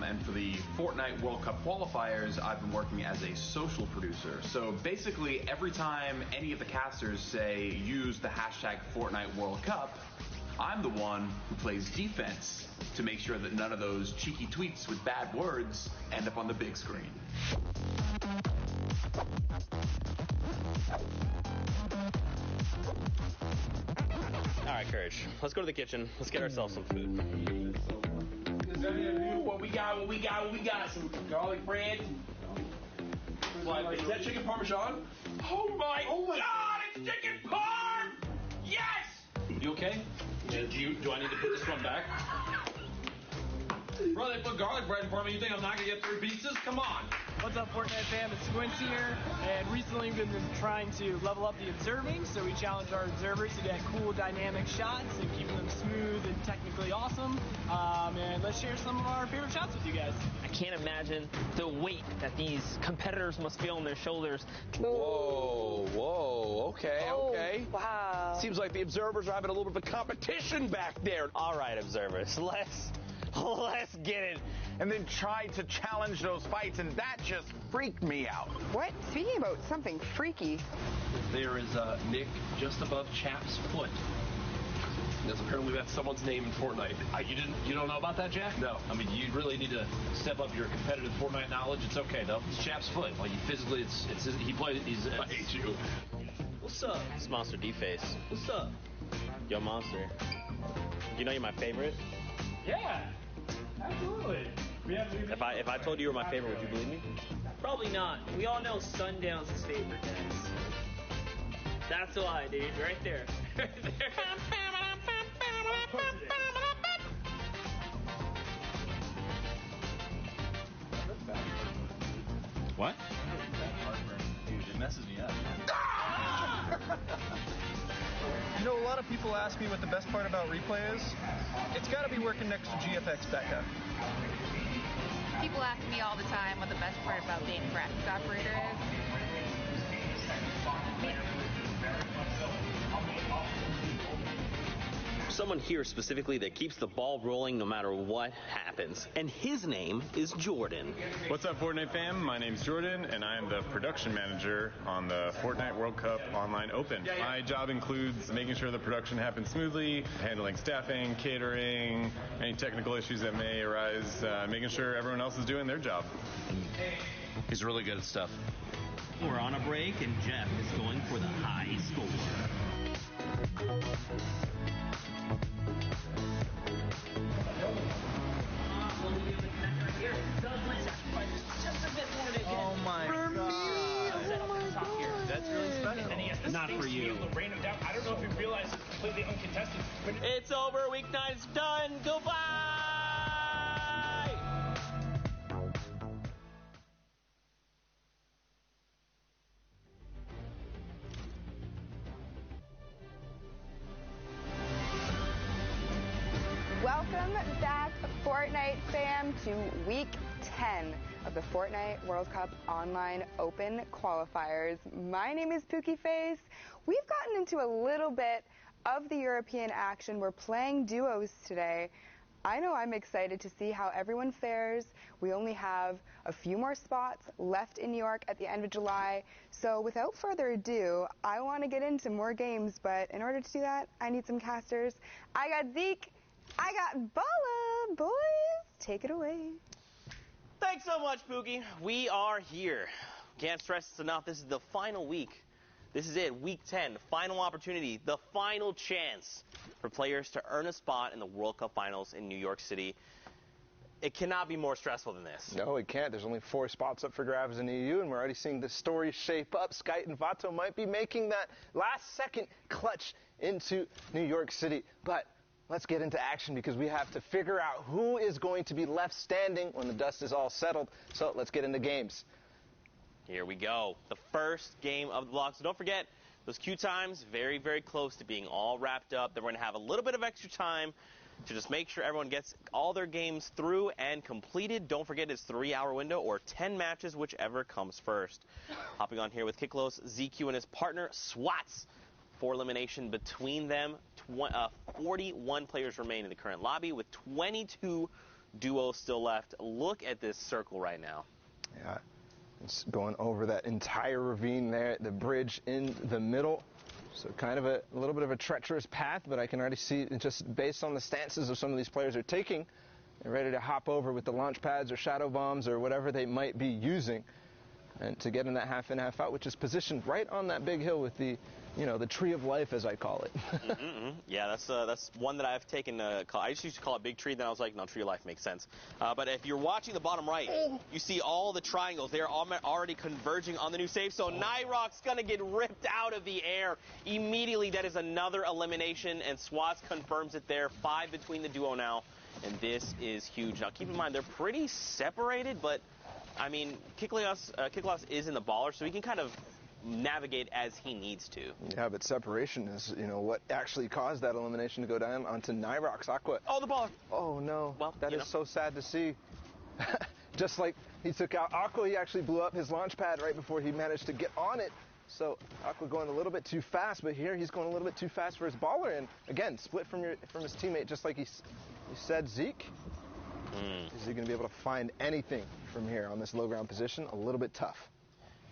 and for the Fortnite World Cup qualifiers, I've been working as a social producer. So basically, every time any of the casters say use the hashtag Fortnite World Cup, I'm the one who plays defense to make sure that none of those cheeky tweets with bad words end up on the big screen. All right, Courage, let's go to the kitchen. Let's get ourselves some food. What we got? Some garlic bread. Is that chicken parmesan? Oh my God, it's chicken parm! Yes! You okay? Do I need to put this one back? Bro, they put garlic bread in front of me. You think I'm not going to get 3 pizzas? Come on. What's up, Fortnite fam? It's Squints here, and recently we've been trying to level up the observing, so we challenged our observers to get cool, dynamic shots and keep them smooth and technically awesome. And let's share some of our favorite shots with you guys. I can't imagine the weight that these competitors must feel on their shoulders. Whoa, okay. Wow. Seems like the observers are having a little bit of a competition back there. All right, observers, let's get it. And then tried to challenge those fights, and that just freaked me out. What? Speaking about something freaky. There is Nick just above Chap's foot. Yes, apparently that's someone's name in Fortnite. You don't know about that, Jack? No. I mean, you really need to step up your competitive Fortnite knowledge. It's okay though. It's Chap's foot. Like, he physically, he plays. I hate you. What's up? It's Monster D-Face. What's up? Yo, Monster. You know you're my favorite? Yeah, absolutely. If I told you were my favorite, would you believe me? Probably not. We all know Sundown's his favorite dance. That's why, dude. Right there. Right there. What? Dude, it messes me up. You know, a lot of people ask me what the best part about replay is. It's got to be working next to GFX Becca. People ask me all the time what the best part about being a graphics operator is. Someone here specifically that keeps the ball rolling no matter what happens. And his name is Jordan. What's up, Fortnite fam? My name's Jordan, and I am the production manager on the Fortnite World Cup Online Open. My job includes making sure the production happens smoothly, handling staffing, catering, any technical issues that may arise, making sure everyone else is doing their job. He's really good at stuff. We're on a break, and Jeff is going for the high score. Oh my God. That's really special. Not for you. I don't know if you realize it's completely uncontested. But it's over. Week 9's done. Goodbye. Welcome back, Fortnite fam, to Week 10 of the Fortnite World Cup Online Open Qualifiers. My name is Pookie Face. We've gotten into a little bit of the European action. We're playing duos today. I know I'm excited to see how everyone fares. We only have a few more spots left in New York at the end of July. So without further ado, I want to get into more games, but in order to do that, I need some casters. I got Zeke. I got Bala. Boys, take it away. Thanks so much, Pookie. We are here. Can't stress this enough. This is the final week. This is it, Week 10, final opportunity, the final chance for players to earn a spot in the World Cup Finals in New York City. It cannot be more stressful than this. No, it can't. There's only 4 spots up for grabs in the EU, and we're already seeing the story shape up. Skyt and Vato might be making that last-second clutch into New York City. But let's get into action because we have to figure out who is going to be left standing when the dust is all settled. So let's get into games. Here we go. The first game of the block. So don't forget, those queue times, very, very close to being all wrapped up. Then we're going to have a little bit of extra time to just make sure everyone gets all their games through and completed. Don't forget it's 3-hour window or 10 matches, whichever comes first. Hopping on here with Kiklos, ZQ, and his partner, Swats. 4 elimination between them. 41 players remain in the current lobby with 22 duos still left. Look at this circle right now. Yeah, it's going over that entire ravine there, the bridge in the middle. So kind of a little bit of a treacherous path, but I can already see, just based on the stances of some of these players are taking, they're ready to hop over with the launch pads or shadow bombs or whatever they might be using, and to get in that half in, half out, which is positioned right on that big hill with the, you know, the tree of life, as I call it. Yeah, that's one that I've taken. I just used to call it Big Tree, then I was like, no, Tree of Life makes sense. But if you're watching the bottom right, you see all the triangles. They're already converging on the new safe zone. Nyrock's going to get ripped out of the air immediately. That is another elimination, and Swats confirms it there. 5 between the duo now, and this is huge. Now, keep in mind, they're pretty separated, but, I mean, Kiklos is in the baller, so he can kind of navigate as he needs to. Yeah, but separation is, you know, what actually caused that elimination to go down onto Nyrock's Aqua. Oh, the baller. Oh, no. Well, that is so sad to see. Just like he took out Aqua, he actually blew up his launch pad right before he managed to get on it. So Aqua going a little bit too fast, but here he's going a little bit too fast for his baller. And again, split from his teammate, just like he said, Zeke. Is he going to be able to find anything from here on this low ground position? A little bit tough.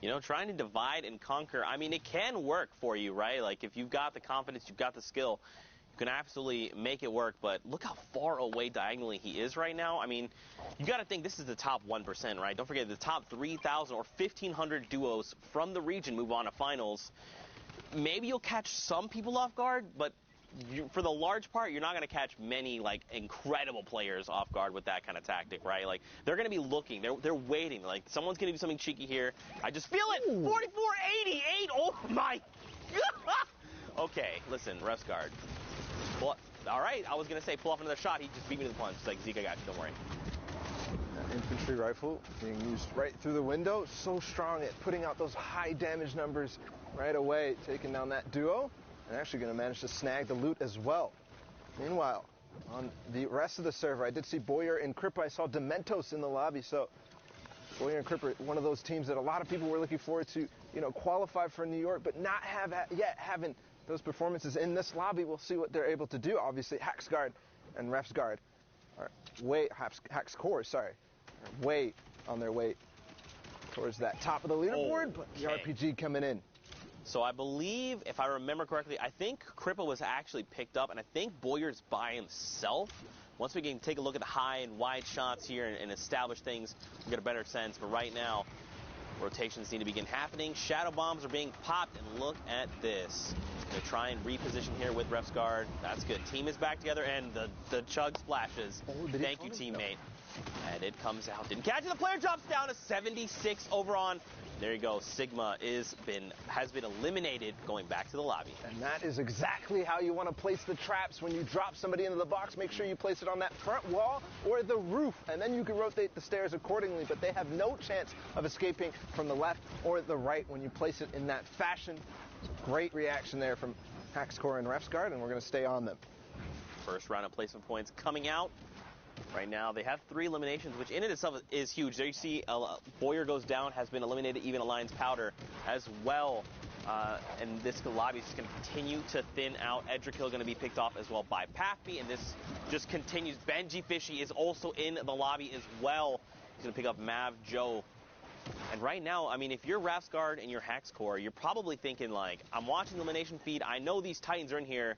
You know, trying to divide and conquer, I mean, it can work for you, right? Like, if you've got the confidence, you've got the skill, can absolutely make it work, but look how far away diagonally he is right now. I mean, you got to think this is the top 1%, right? Don't forget the top 3,000 or 1,500 duos from the region move on to finals. Maybe you'll catch some people off guard, but for the large part, you're not going to catch many like incredible players off guard with that kind of tactic, right? Like they're going to be looking, they're waiting. Like someone's going to do something cheeky here. I just feel it. 44-88. Oh my God. Okay, listen, ref's guard. Well, all right, I was going to say pull off another shot. He just beat me to the punch. It's like, Zeke, I got you. Don't worry. That infantry rifle being used right through the window. So strong at putting out those high damage numbers right away, taking down that duo. And actually going to manage to snag the loot as well. Meanwhile, on the rest of the server, I did see Boyer and Crippa. I saw Dementos in the lobby. So Boyer and Crippa, one of those teams that a lot of people were looking forward to, qualify for New York, but not have yet having those performances in this lobby. We'll see what they're able to do. Obviously, Hack's guard and Ref's guard are Hack's core, sorry, are way on their way towards that top of the leaderboard, but the RPG coming in. So I believe, if I remember correctly, I think Crippa was actually picked up, and I think Boyer's by himself. Once we can take a look at the high and wide shots here and establish things, we'll get a better sense. But right now, rotations need to begin happening. Shadow bombs are being popped, and look at this. Going to try and reposition here with Ref's guard. That's good. Team is back together, and the chug splashes. Thank you, teammate. And it comes out. Didn't catch it. The player drops down to 76 over on. There you go. Sigma has been eliminated, going back to the lobby. And that is exactly how you want to place the traps. When you drop somebody into the box, make sure you place it on that front wall or the roof, and then you can rotate the stairs accordingly. But they have no chance of escaping from the left or the right when you place it in that fashion. Great reaction there from Hack's core and Ref's guard, and we're going to stay on them. First round of placement points coming out. Right now, they have 3 eliminations, which in and itself is huge. There you see Boyer goes down, has been eliminated, even Alliance Powder as well. And this lobby is just going to continue to thin out. Edrikill going to be picked off as well by Pathby, and this just continues. Benji Fishy is also in the lobby as well. He's going to pick up Mav Joe. And right now, I mean, if you're Ref's guard and you're Hack's core, you're probably thinking, like, I'm watching the elimination feed. I know these Titans are in here.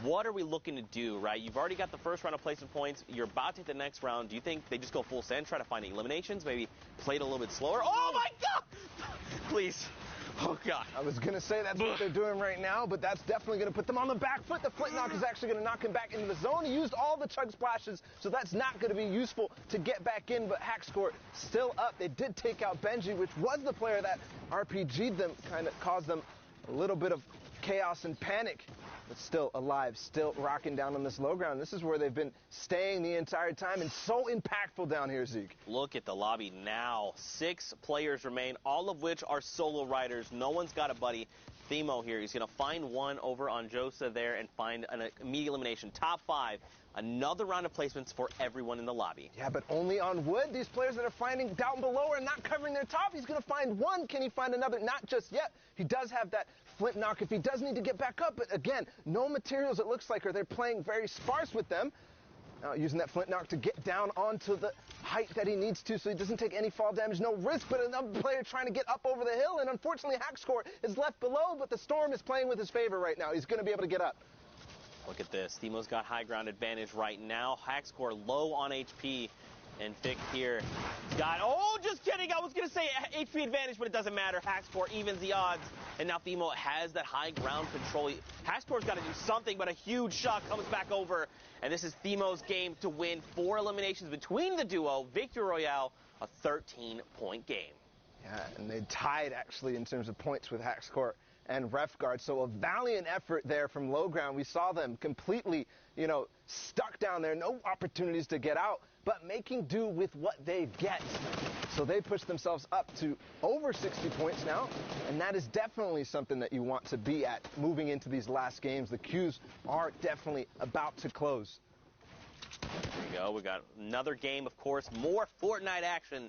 What are we looking to do, right? You've already got the first round of placement points. You're about to hit the next round. Do you think they just go full send, try to find eliminations, maybe play it a little bit slower? Oh, my God! Please. Oh, God. I was going to say that's what they're doing right now, but that's definitely going to put them on the back foot. The flint knock is actually going to knock him back into the zone. He used all the chug splashes, so that's not going to be useful to get back in, but Hack's core still up. They did take out Benji, which was the player that RPG'd them, kind of caused them a little bit of chaos and panic, but still alive, still rocking down on this low ground. This is where they've been staying the entire time, and so impactful down here, Zeke. Look at the lobby now. 6 players remain, all of which are solo riders. No one's got a buddy. Themo here, he's going to find one over on Josa there and find an immediate elimination. Top 5. Another round of placements for everyone in the lobby. Yeah, but only on wood. These players that are finding down below are not covering their top. He's going to find one. Can he find another? Not just yet. He does have that flint knock if he does need to get back up. But again, no materials, it looks like, or they're playing very sparse with them. Now using that flint knock to get down onto the height that he needs to so he doesn't take any fall damage. No risk, but another player trying to get up over the hill. And unfortunately, Hack's core is left below, but the Storm is playing with his favor right now. He's going to be able to get up. Look at this. Themo's got high ground advantage right now. Hack's core low on HP. And Vic here got, oh, just kidding. I was going to say HP advantage, but it doesn't matter. Hack's core evens the odds. And now Themo has that high ground control. Hack's core's got to do something, but a huge shot comes back over. And this is Themo's game to win 4 eliminations between the duo. Victory Royale, a 13-point game. Yeah, and they tied, actually, in terms of points with Hack's core and Ref guard. So a valiant effort there from low ground. We saw them completely, stuck down there. No opportunities to get out, but making do with what they get. So they push themselves up to over 60 points now, and that is definitely something that you want to be at moving into these last games. The queues are definitely about to close. There you go. We got another game, of course. More Fortnite action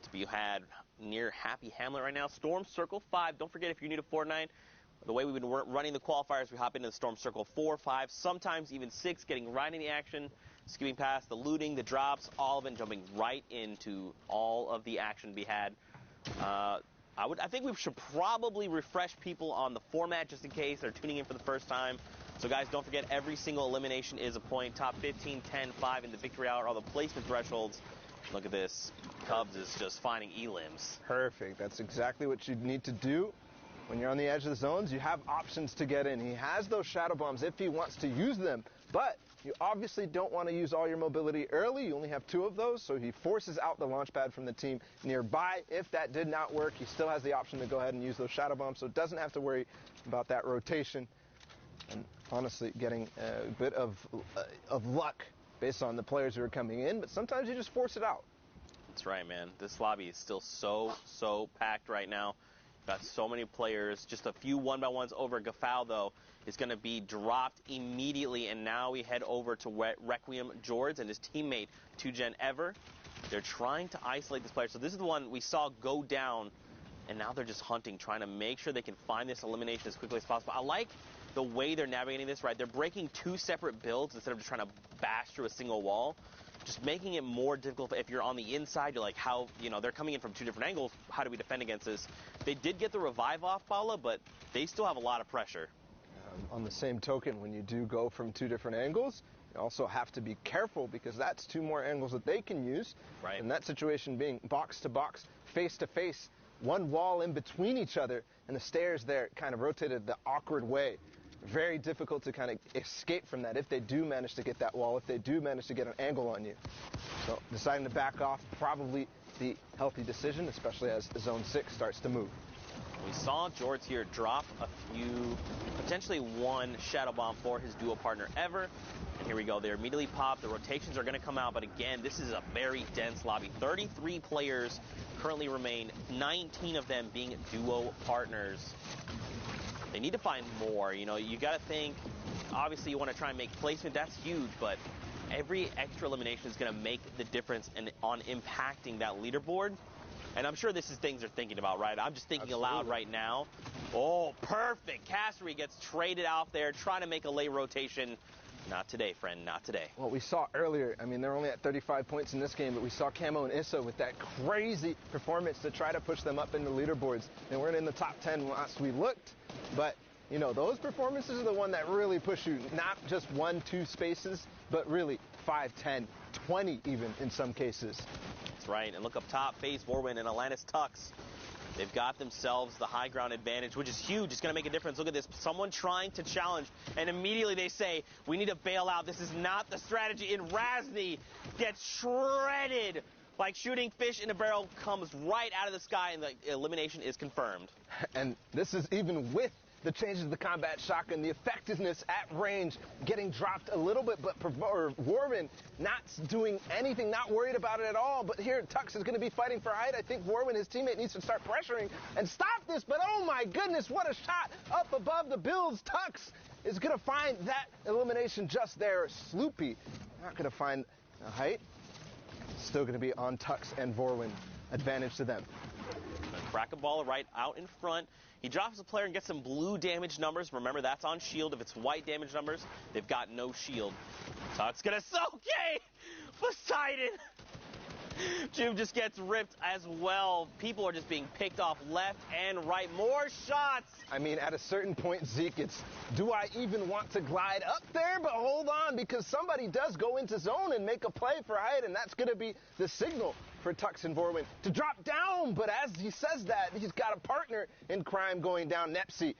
to be had near Happy Hamlet right now. Storm Circle 5. Don't forget, if you're new to Fortnite, the way we've been running the qualifiers, we hop into the Storm Circle 4, 5, sometimes even 6, getting right in the action, skipping past the looting, the drops, all of it, jumping right into all of the action to be had. I think we should probably refresh people on the format just in case they're tuning in for the first time. So guys, don't forget, every single elimination is a point. Top 15, 10, 5 in the victory hour, all the placement thresholds. Look at this. Cubs is just finding elims. Perfect. That's exactly what you need to do. When you're on the edge of the zones, you have options to get in. He has those shadow bombs if he wants to use them, but you obviously don't want to use all your mobility early. You only have 2 of those, so he forces out the launch pad from the team nearby. If that did not work, he still has the option to go ahead and use those shadow bombs, so doesn't have to worry about that rotation. And honestly, getting a bit of luck based on the players who are coming in, but sometimes you just force it out. That's right, man. This lobby is still so packed right now. Got so many players. Just a few one-by-ones over. Gafal, though, is going to be dropped immediately. And now we head over to Requiem George and his teammate, 2Gen Ever. They're trying to isolate this player. So this is the one we saw go down. And now they're just hunting, trying to make sure they can find this elimination as quickly as possible. I like the way they're navigating this, right? They're breaking 2 separate builds instead of just trying to bash through a single wall. Just making it more difficult. If you're on the inside, you're like, how, they're coming in from 2 different angles. How do we defend against this? They did get the revive off, Paula, but they still have a lot of pressure. On the same token, when you do go from 2 different angles, you also have to be careful because that's 2 more angles that they can use. Right. And that situation being box to box, face to face, 1 wall in between each other, and the stairs there kind of rotated the awkward way. Very difficult to kind of escape from that if they do manage to get that wall, if they do manage to get an angle on you. So deciding to back off, probably the healthy decision, especially as Zone 6 starts to move. We saw George here drop a few, potentially 1 shadow bomb for his duo partner Ever. And here we go. They're immediately popped. The rotations are going to come out. But again, this is a very dense lobby. 33 players currently remain, 19 of them being duo partners. They need to find more. You got to think, obviously you want to try and make placement. That's huge, but every extra elimination is going to make the difference on impacting that leaderboard. And I'm sure this is things they're thinking about, right? I'm just thinking aloud right now. Oh, perfect. Castery gets traded out there, trying to make a late rotation. Not today, friend, not today. Well, we saw earlier, they're only at 35 points in this game, but we saw Camo and Issa with that crazy performance to try to push them up into leaderboards. They weren't in the top 10 last we looked, but, those performances are the one that really push you, not just 1, 2 spaces, but really 5, 10, 20 even in some cases. That's right, and look up top, FaZe, Vorwin, and Atlantis Tux. They've got themselves the high ground advantage, which is huge. It's going to make a difference. Look at this. Someone trying to challenge, and immediately they say, we need to bail out. This is not the strategy. And Razny gets shredded like shooting fish in a barrel, comes right out of the sky, and the elimination is confirmed. And this is even with the changes to the combat shotgun, the effectiveness at range getting dropped a little bit, but Warman not doing anything, not worried about it at all. But here, Tux is going to be fighting for height. I think Warman, his teammate, needs to start pressuring and stop this. But oh my goodness, what a shot up above the builds. Tux is going to find that elimination just there. Sloopy not going to find a height. Still going to be on Tux and Vorwin. Advantage to them. Crack a ball right out in front. He drops the player and gets some blue damage numbers. Remember, that's on shield. If it's white damage numbers, they've got no shield. Tuck's gonna okay. Poseidon. Jube just gets ripped as well. People are just being picked off left and right. More shots. At a certain point, Zeke, it's, do I even want to glide up there? But hold on, because somebody does go into zone and make a play for height, and that's going to be the signal for Tux and Vorwin to drop down. But as he says that, he's got a partner in crime going down. Nepsi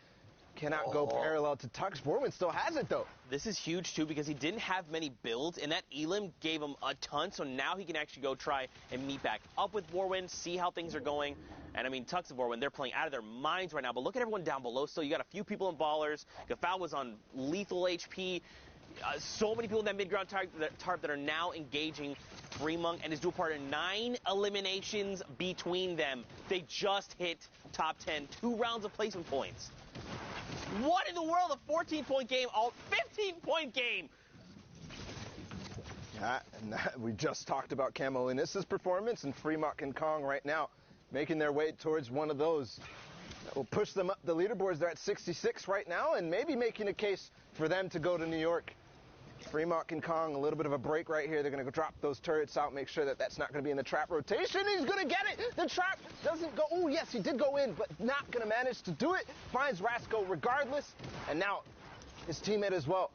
cannot go parallel to Tux. Vorwin still has it, though. This is huge, too, because he didn't have many builds, and that Elim gave him a ton, so now he can actually go try and meet back up with Vorwin, see how things are going. And, Tux and Vorwin, they're playing out of their minds right now, but look at everyone down below. So you got a few people in ballers. Gafal was on lethal HP. So many people in that mid-ground tarp that are now engaging Fremont and his dual partner. 9 eliminations between them. They just hit top 10. 2 rounds of placement points. What in the world? A 14-point game, 15-point game. We just talked about Camo and Issa's performance, and Fremont and Kong right now making their way towards one of those that will push them up the leaderboards. They're at 66 right now, and maybe making a case for them to go to New York. Fremont and Kong, a little bit of a break right here. They're going to drop those turrets out, make sure that that's not going to be in the trap rotation. He's going to get it. The trap doesn't go. Oh, yes, he did go in, but not going to manage to do it. Finds Rasco regardless. And now his teammate as well.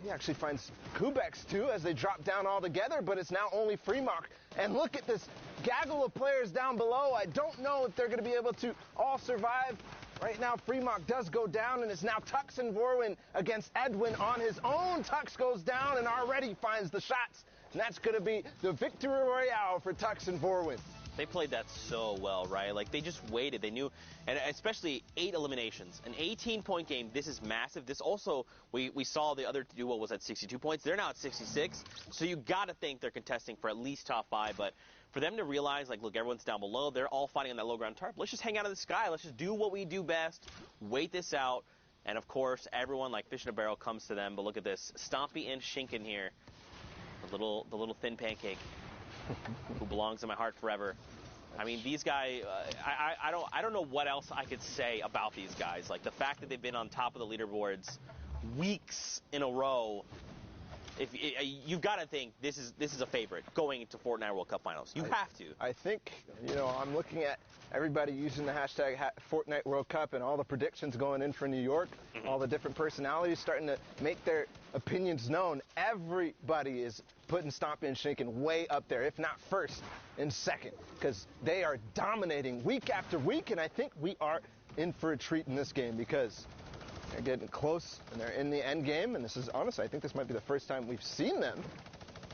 He actually finds Kubex too as they drop down all together, but it's now only Fremont. And look at this gaggle of players down below. I don't know if they're going to be able to all survive. Right now, Fremont does go down, and it's now Tux and Vorwin against Edwin on his own. Tux goes down and already finds the shots. And that's going to be the victory royale for Tux and Vorwin. They played that so well, right? Like, they just waited. They knew, and especially 8 eliminations. An 18-point game, this is massive. This also, we saw the other duo was at 62 points. They're now at 66. So you got to think they're contesting for at least top 5. But for them to realize, like, look, everyone's down below. They're all fighting on that low ground tarp. Let's just hang out in the sky. Let's just do what we do best. Wait this out. And, of course, everyone, like fish in a barrel, comes to them. But look at this. Stompy and Shinken here. The little thin pancake. Who belongs in my heart forever. I mean, these guys, I don't know what else I could say about these guys. Like, the fact that they've been on top of the leaderboards weeks in a row, you've got to think this is a favorite going into Fortnite World Cup Finals. You have to. I think, I'm looking at everybody using the hashtag Fortnite World Cup and all the predictions going in for New York, all the different personalities starting to make their opinions known. Everybody is putting Stompy and Shinken way up there, if not first and second, because they are dominating week after week, and I think we are in for a treat in this game because they're getting close and they're in the end game, and this is honestly, I think this might be the first time we've seen them,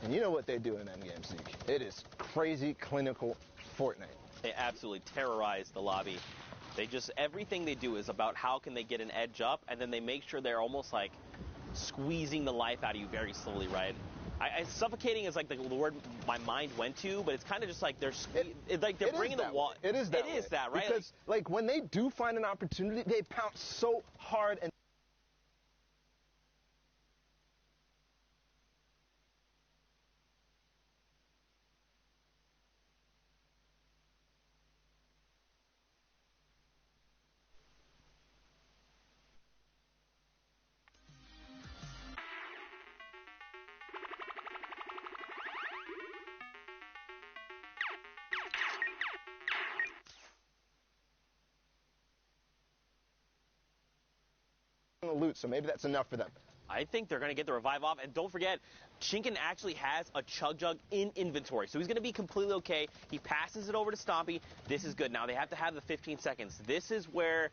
and you know what they do in end game, Zeke. It is crazy clinical Fortnite. They absolutely terrorize the lobby. They just, everything they do is about how can they get an edge up, and then they make sure they're almost like squeezing the life out of you very slowly, right? Suffocating is like the word my mind went to, but it's kind of just like they're bringing the wall. It is that. It is that, right? Because like when they do find an opportunity, they pounce so hard and. Loot, so maybe that's enough for them. I think they're going to get the revive off, and don't forget, Shinken actually has a Chug Jug in inventory, so he's going to be completely okay. He passes it over to Stompy. This is good. Now they have to have the 15 seconds. This is where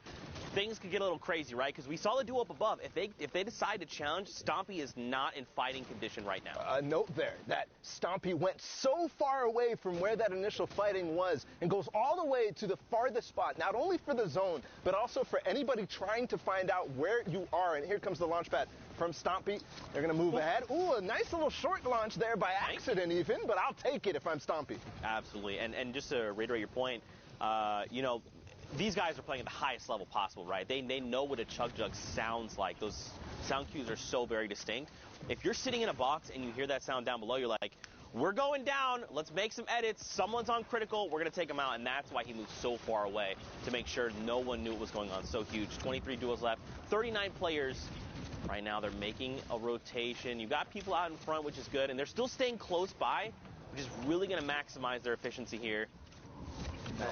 things could get a little crazy, right? Because we saw the duo up above. If they decide to challenge, Stompy is not in fighting condition right now. Note there that Stompy went so far away from where that initial fighting was and goes all the way to the farthest spot, not only for the zone, but also for anybody trying to find out where you are. And here comes the launch pad from Stompy. They're going to move ahead. Ooh, a nice little short launch there by accident even, but I'll take it if I'm Stompy. Absolutely. And just to reiterate your point, these guys are playing at the highest level possible, right? They know what a Chug Jug sounds like. Those sound cues are so very distinct. If you're sitting in a box and you hear that sound down below, you're like, we're going down. Let's make some edits. Someone's on critical. We're going to take him out. And that's why he moved so far away to make sure no one knew what was going on. So huge. 23 duos left. 39 players. Right now, they're making a rotation. You've got people out in front, which is good. And they're still staying close by, which is really going to maximize their efficiency here.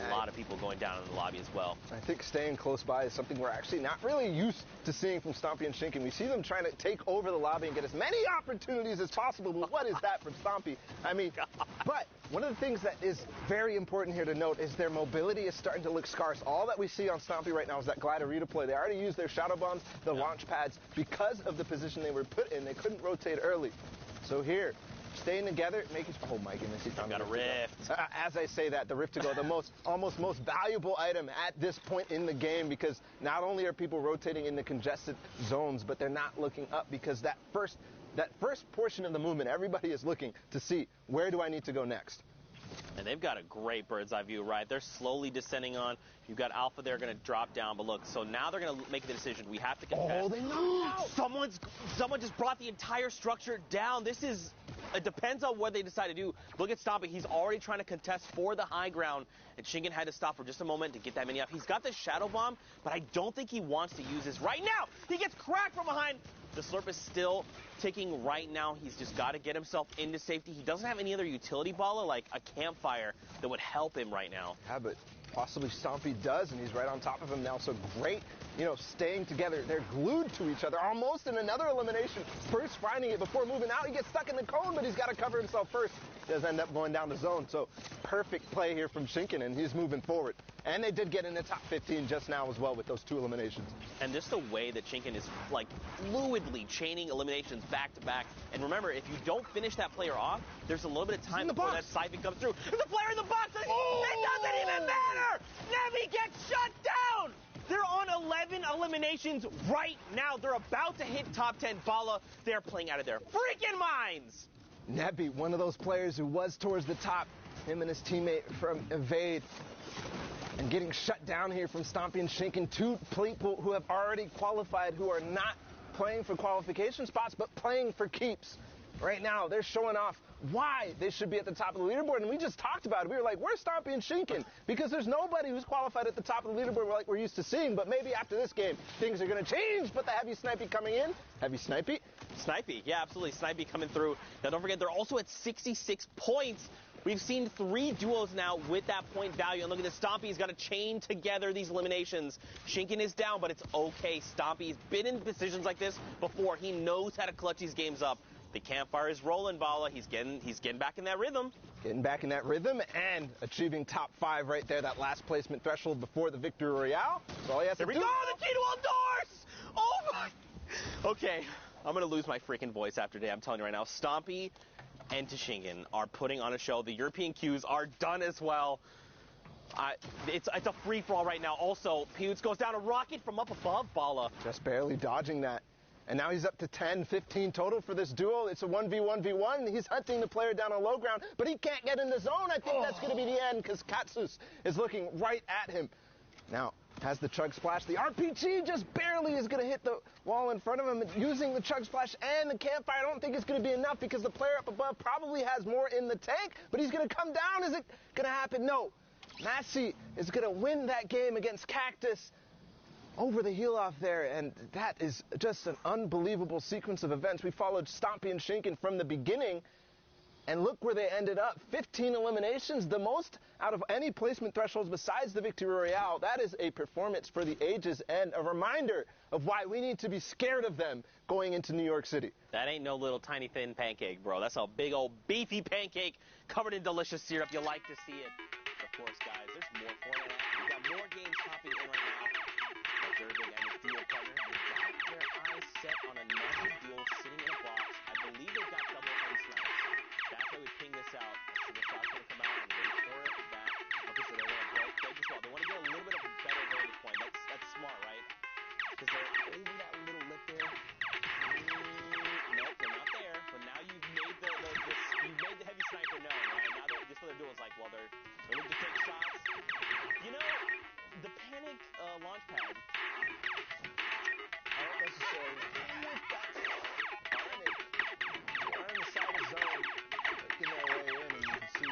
A lot of people going down in the lobby as well. I think staying close by is something we're actually not really used to seeing from Stompy and Shinken. We see them trying to take over the lobby and get as many opportunities as possible, but what is that from Stompy? I mean, but one of the things that is very important here to note is their mobility is starting to look scarce. All that we see on Stompy right now is that glider redeploy. They already used their shadow bombs, the launch pads, because of the position they were put in. They couldn't rotate early. So here, staying together, making. Oh my goodness, he found got a rift. As I say that, the rift to go, the almost most valuable item at this point in the game, because not only are people rotating in the congested zones, but they're not looking up, because that first portion of the movement, everybody is looking to see where do I need to go next. And they've got a great bird's eye view, right? They're slowly descending on. You've got Alpha there going to drop down, but look, so now they're going to make the decision. We have to contest. Oh, they know. Someone just brought the entire structure down. It depends on what they decide to do. Look at Stompy. He's already trying to contest for the high ground, and Shinken had to stop for just a moment to get that many up. He's got the shadow bomb, but I don't think he wants to use this right now. He gets cracked from behind. The slurp is still ticking right now. He's just got to get himself into safety. He doesn't have any other utility baller like a campfire that would help him right now. Yeah, but Possibly Stompy does, and he's right on top of him now. So great, staying together. They're glued to each other, almost in another elimination. First finding it before moving out. He gets stuck in the cone, but he's got to cover himself first. He does end up going down the zone. So perfect play here from Shinken, and he's moving forward. And they did get in the top 15 just now as well with those 2 eliminations. And just the way that Shinken is like fluidly chaining eliminations back to back. And remember, if you don't finish that player off, there's a little bit of time before that siphon comes through. There's a player in the box. It doesn't even matter. Nevi gets shut down. They're on 11 eliminations right now. They're about to hit top 10. Bala, they're playing out of their freaking minds. Nevi, one of those players who was towards the top, him and his teammate from Evade, and getting shut down here from Stompy and Shinken, 2 people who have already qualified, who are not playing for qualification spots, but playing for keeps. Right now, they're showing off why they should be at the top of the leaderboard, and we just talked about it. We were like, where's Stompy and Shinken? Because there's nobody who's qualified at the top of the leaderboard like we're used to seeing, but maybe after this game, things are going to change, but the Heavy Snipey coming in. Heavy Snipey? Snipey, yeah, absolutely. Snipey coming through. Now, don't forget, they're also at 66 points. We've seen 3 duos now with that point value. And look at this. Stompy's got to chain together these eliminations. Shinken is down, but it's okay. Stompy's been in positions like this before. He knows how to clutch these games up. The campfire is rolling, Bala. He's getting back in that rhythm. Getting back in that rhythm and achieving top 5 right there, that last placement threshold before the Victory Royale. So all he has to do. There we go, the key to all doors! Oh my! Okay, I'm going to lose my freaking voice after today. I'm telling you right now. Stompy and Shinken are putting on a show. The European queues are done as well. It's a free-for-all right now. Also, Pewds goes down a rocket from up above, Bala. Just barely dodging that. And now he's up to 10, 15 total for this duel. It's a 1v1v1. He's hunting the player down on low ground, but he can't get in the zone. I think that's going to be the end because Katsus is looking right at him. Now, has the Chug Splash. The RPG just barely is going to hit the wall in front of him. Using the Chug Splash and the campfire, I don't think it's going to be enough because the player up above probably has more in the tank, but he's going to come down. Is it going to happen? No. Massey is going to win that game against Cactus over the heel off there, and that is just an unbelievable sequence of events. We followed Stompy and Shinken from the beginning, and look where they ended up. 15 eliminations, the most out of any placement thresholds besides the Victory Royale. That is a performance for the ages and a reminder of why we need to be scared of them going into New York City. That ain't no little tiny thin pancake, bro. That's a big old beefy pancake covered in delicious syrup. You like to see it. Of course, guys, there's more Fortnite. We've got more games popping in right now. Observing and his duo partner, they've got their eyes set on another duel sitting in a box. I believe they've got double heavy snipes. That's why we ping this out. So the shot's going to come out and wait for it. Okay, so they're going to break as well. They want to get a little bit of a better vantage point. That's smart, right? Because they're over that little lip there. Nope, they're not there. But now you've made the heavy sniper known, right? Now this what they're doing is like, well, they're looking to take shots. You know, the panic launch pad. I don't necessarily think that's panic. They're on the side of zone, making their way in, and you can see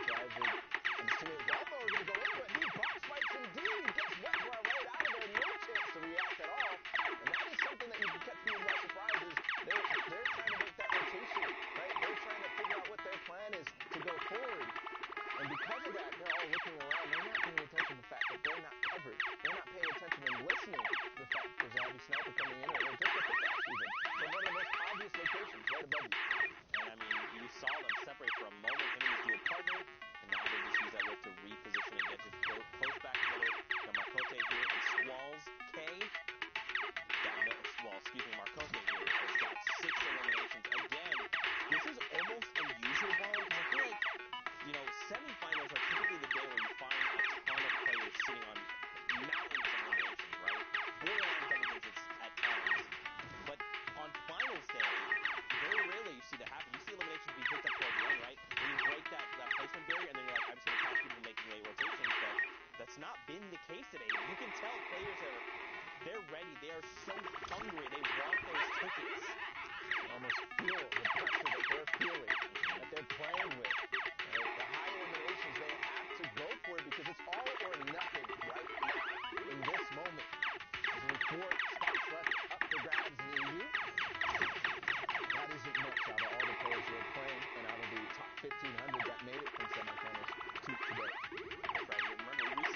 Driver and his teammate Volvo are going to go in, but he box fights indeed. Gets wet right out of there. No chance to react at all. And that is something that you can catch people by surprise is they're trying to make that rotation, right? They're trying to figure out what their plan is to go forward. And because of that, they're all looking around. They're not paying attention to the fact that they're not covered. They're not paying attention and listening to the fact that there's a heavy sniper coming in, or just a pickaxe even, from one of the most obvious locations right above you. And I mean, you saw them separate for a moment, him and his dual partner, and now they just use that lift to reposition and get just close back together. Got Marcote here and Squalls K. Marcote here has got 6 eliminations. Again, this is almost unusual, because I feel like, semifinals are typically the day where you find a ton of players sitting on mountains of eliminations, right? Borderline double digits at times. But on finals day, very rarely you see that happen. You see eliminations be picked up toward the end, right? When you break that placement barrier, and then you're like, I'm just going to catch people making late rotations, but that's not been the case today. You can tell players they're ready. They are so hungry. They want those tickets. You almost feel the pressure that they're feeling, that they're playing with. The high eliminations, they have to go for it because it's all or nothing right now in this moment. There's only 4 spots left up for grabs in the EU. That isn't much out of all the players who are playing and out of the top 1,500 that made it from semifinals to today. That's right. Remember, we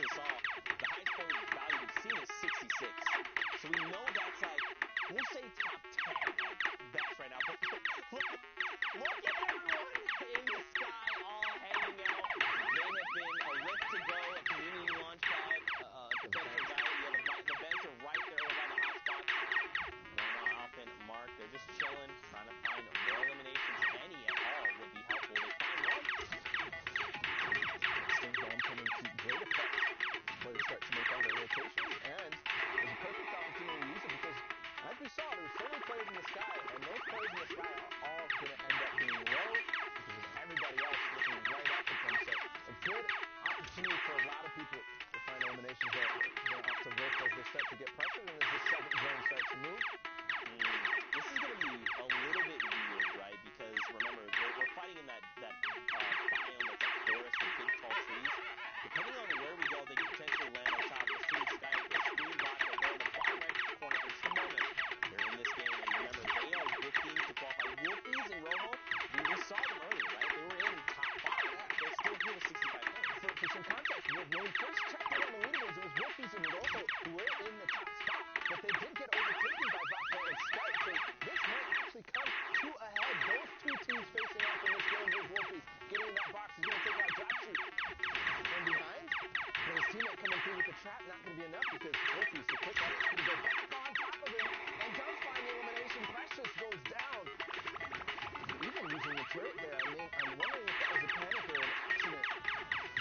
pressure and as the seventh zone starts to move. This is going to be a little bit weird, right? Because remember, we're fighting in that biome that's like forest with big tall trees. Depending on where we go, they can potentially land on top. We're seeing Skype or Screen Vodka. They're in the bottom right corner for just a moment. They're in this game, and remember, they are looking to qualify. Wolfies and Rojo, we saw them earlier, right? They were in top 5. They're still here with 65 points. For some context, when we first checked in on the leaderboards, it was Wolfies and Rojo who were in the top spot, but they did get overtaken by Vodka and Skype, so this might actually come to a head. Those two teams facing off in this game. Here's Wolfies getting in that box. He's going to take out Jatsu from behind, but his teammate coming through with the trap, not going to be enough because Wolfies, the quick edit, going to go back on top of him and does find the elimination. Precious goes down. Even using the turret there, I mean, I'm wondering if that was a panic or an accident,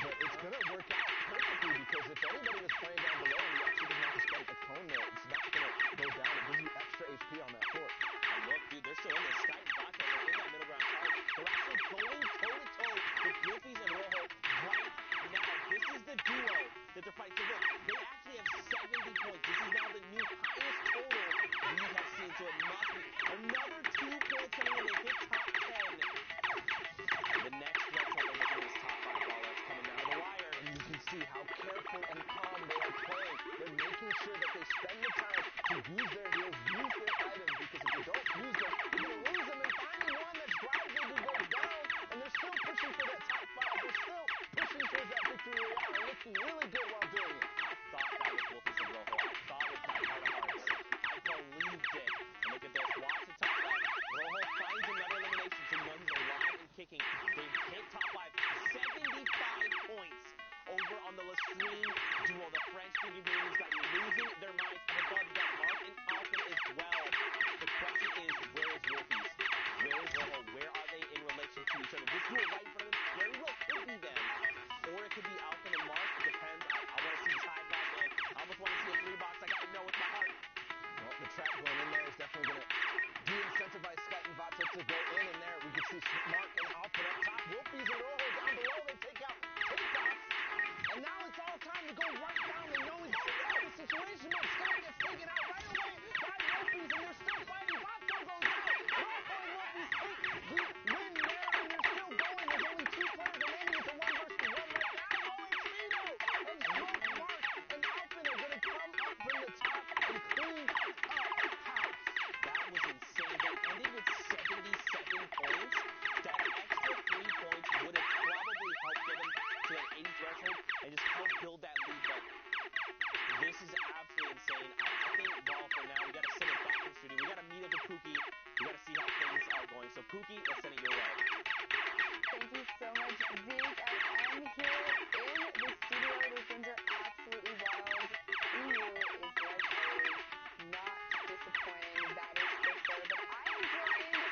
but it's going to work out perfectly because if anybody was playing down below and you actually didn't have to spend a cone there, it's not going to go down. It gives you extra HP on that floor. And look, dude, they're still in this. Sky and Vodka, they're in that middle ground part. They're actually going toe-to-toe with Wolfies and Rojo right now. This is the duo that they're fighting. So look, they actually have 70 points. This is now the new highest total we have seen, so it must be another 2 points coming in. They hit top 10. The next threshold, they're looking at this top 5 ball that's coming down to the wire. And you can see how careful and calm they are playing. They're making sure that they spend the time to use their heals, use their items, because if they don't use them, you're going to lose them. And finding one that's Drive Digger goes down, and they're still pushing for that top 5. They're still pushing towards that victory royale and looking really good while doing it. I thought that was Wolfies and Rojo. I thought it my heart of hearts. I believed it. And look at this. Watch the top left. Rojo finds another elimination, so you know he's alive and kicking. They've hit top 5. 75 points over on the Lastrine duo. The French-speaking Canadians got losing their minds. Up above, you got Mark and Alpha as well. The question is, where is Wolfies? Where is Rojo? Where are they in relation to each other? This duo right in front of them very well could be them. Or it could be Alpha and Mark. It depends. I want to see the tide back, man. I almost want to see a 3-box. I got to know with my heart. Well, the trap going in there is definitely going to de-incentivize Skype and Vato to go in there. We can see Mark and Alpha up top. Wolfies and Rojo down below. They take out takeoffs. And now it's all time to go right down. They know the situation, but Skype gets taken out right away by Wolfies, and they're still fighting. Vato goes down. Rojo and Wolfies take the win there, and they're still going. There's only 2 players remaining. It's a 1 versus 1 right now. Oh, it's Vito and Smoke, Mark, and Alpha are going to come up from the top and clean up house. That was insane. They ended with 77 points. That extra 3 points would have probably helped get them to that 80 threshold and just help build that lead. But this is absolutely insane. I think, well, for now, we got to send it back in the studio. We got to meet up with Pookie. We got to see how things are going. So, Pookie, let's send it your way. Thank you so much, Zeke. I am here in the studio. Those games are absolutely wild. Uru is like always, not disappointing, that is for sure. But I am joined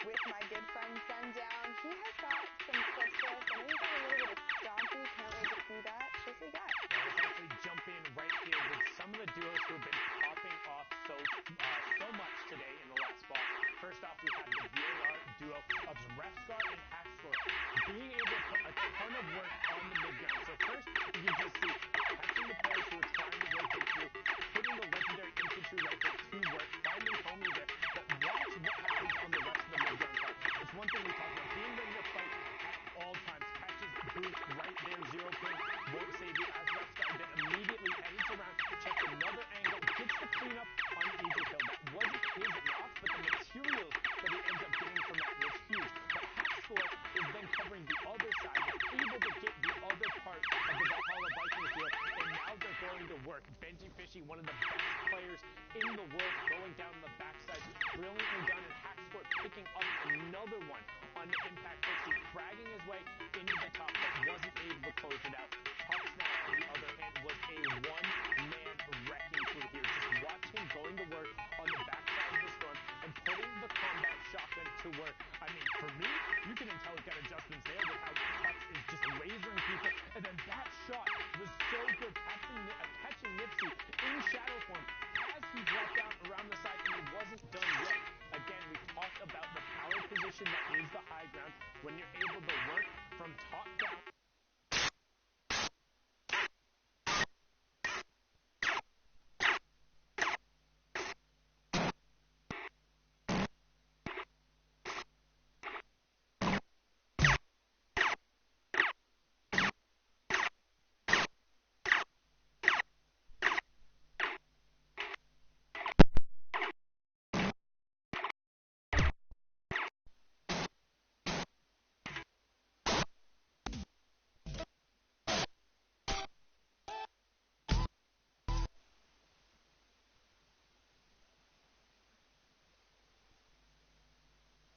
with my good friend Sundown. He has got some clips for us. I know he's got a little bit of Stompy. Can't wait to see that. Here's what we got. Now, let's actually jump in right here with some of the duos who have been popping off so much today in the last ball. First off, we have the VAR duo of Refstar and Hackslore being able to put a ton of work on the mid-ground. So first, you can just see catching the players who are trying to rotate through, putting the legendary infantry rifle to work, finding Homie there. But watch what happens on the rest of the mid-ground card. It's one thing we talk about, being ready to fight at all times. Catches Booth right there, 0 ping, won't save you as Refstar, then immediately edits around, checks another angle, gets the cleanup on Eagle Kill. That wasn't his knock, but the materials that he ends up getting from that was huge. But Hackscore is then covering the other side, was able to get the other part of the Valhalla Vikings duo, and now they're going to work. Benji Fishy, one of the best players in the world, going down the backside, brilliantly done, and Hackscore picking up another one on the Impact Pixie, fragging his way into the top, but wasn't able to close it out. Puck Snap, on the other hand, was a 1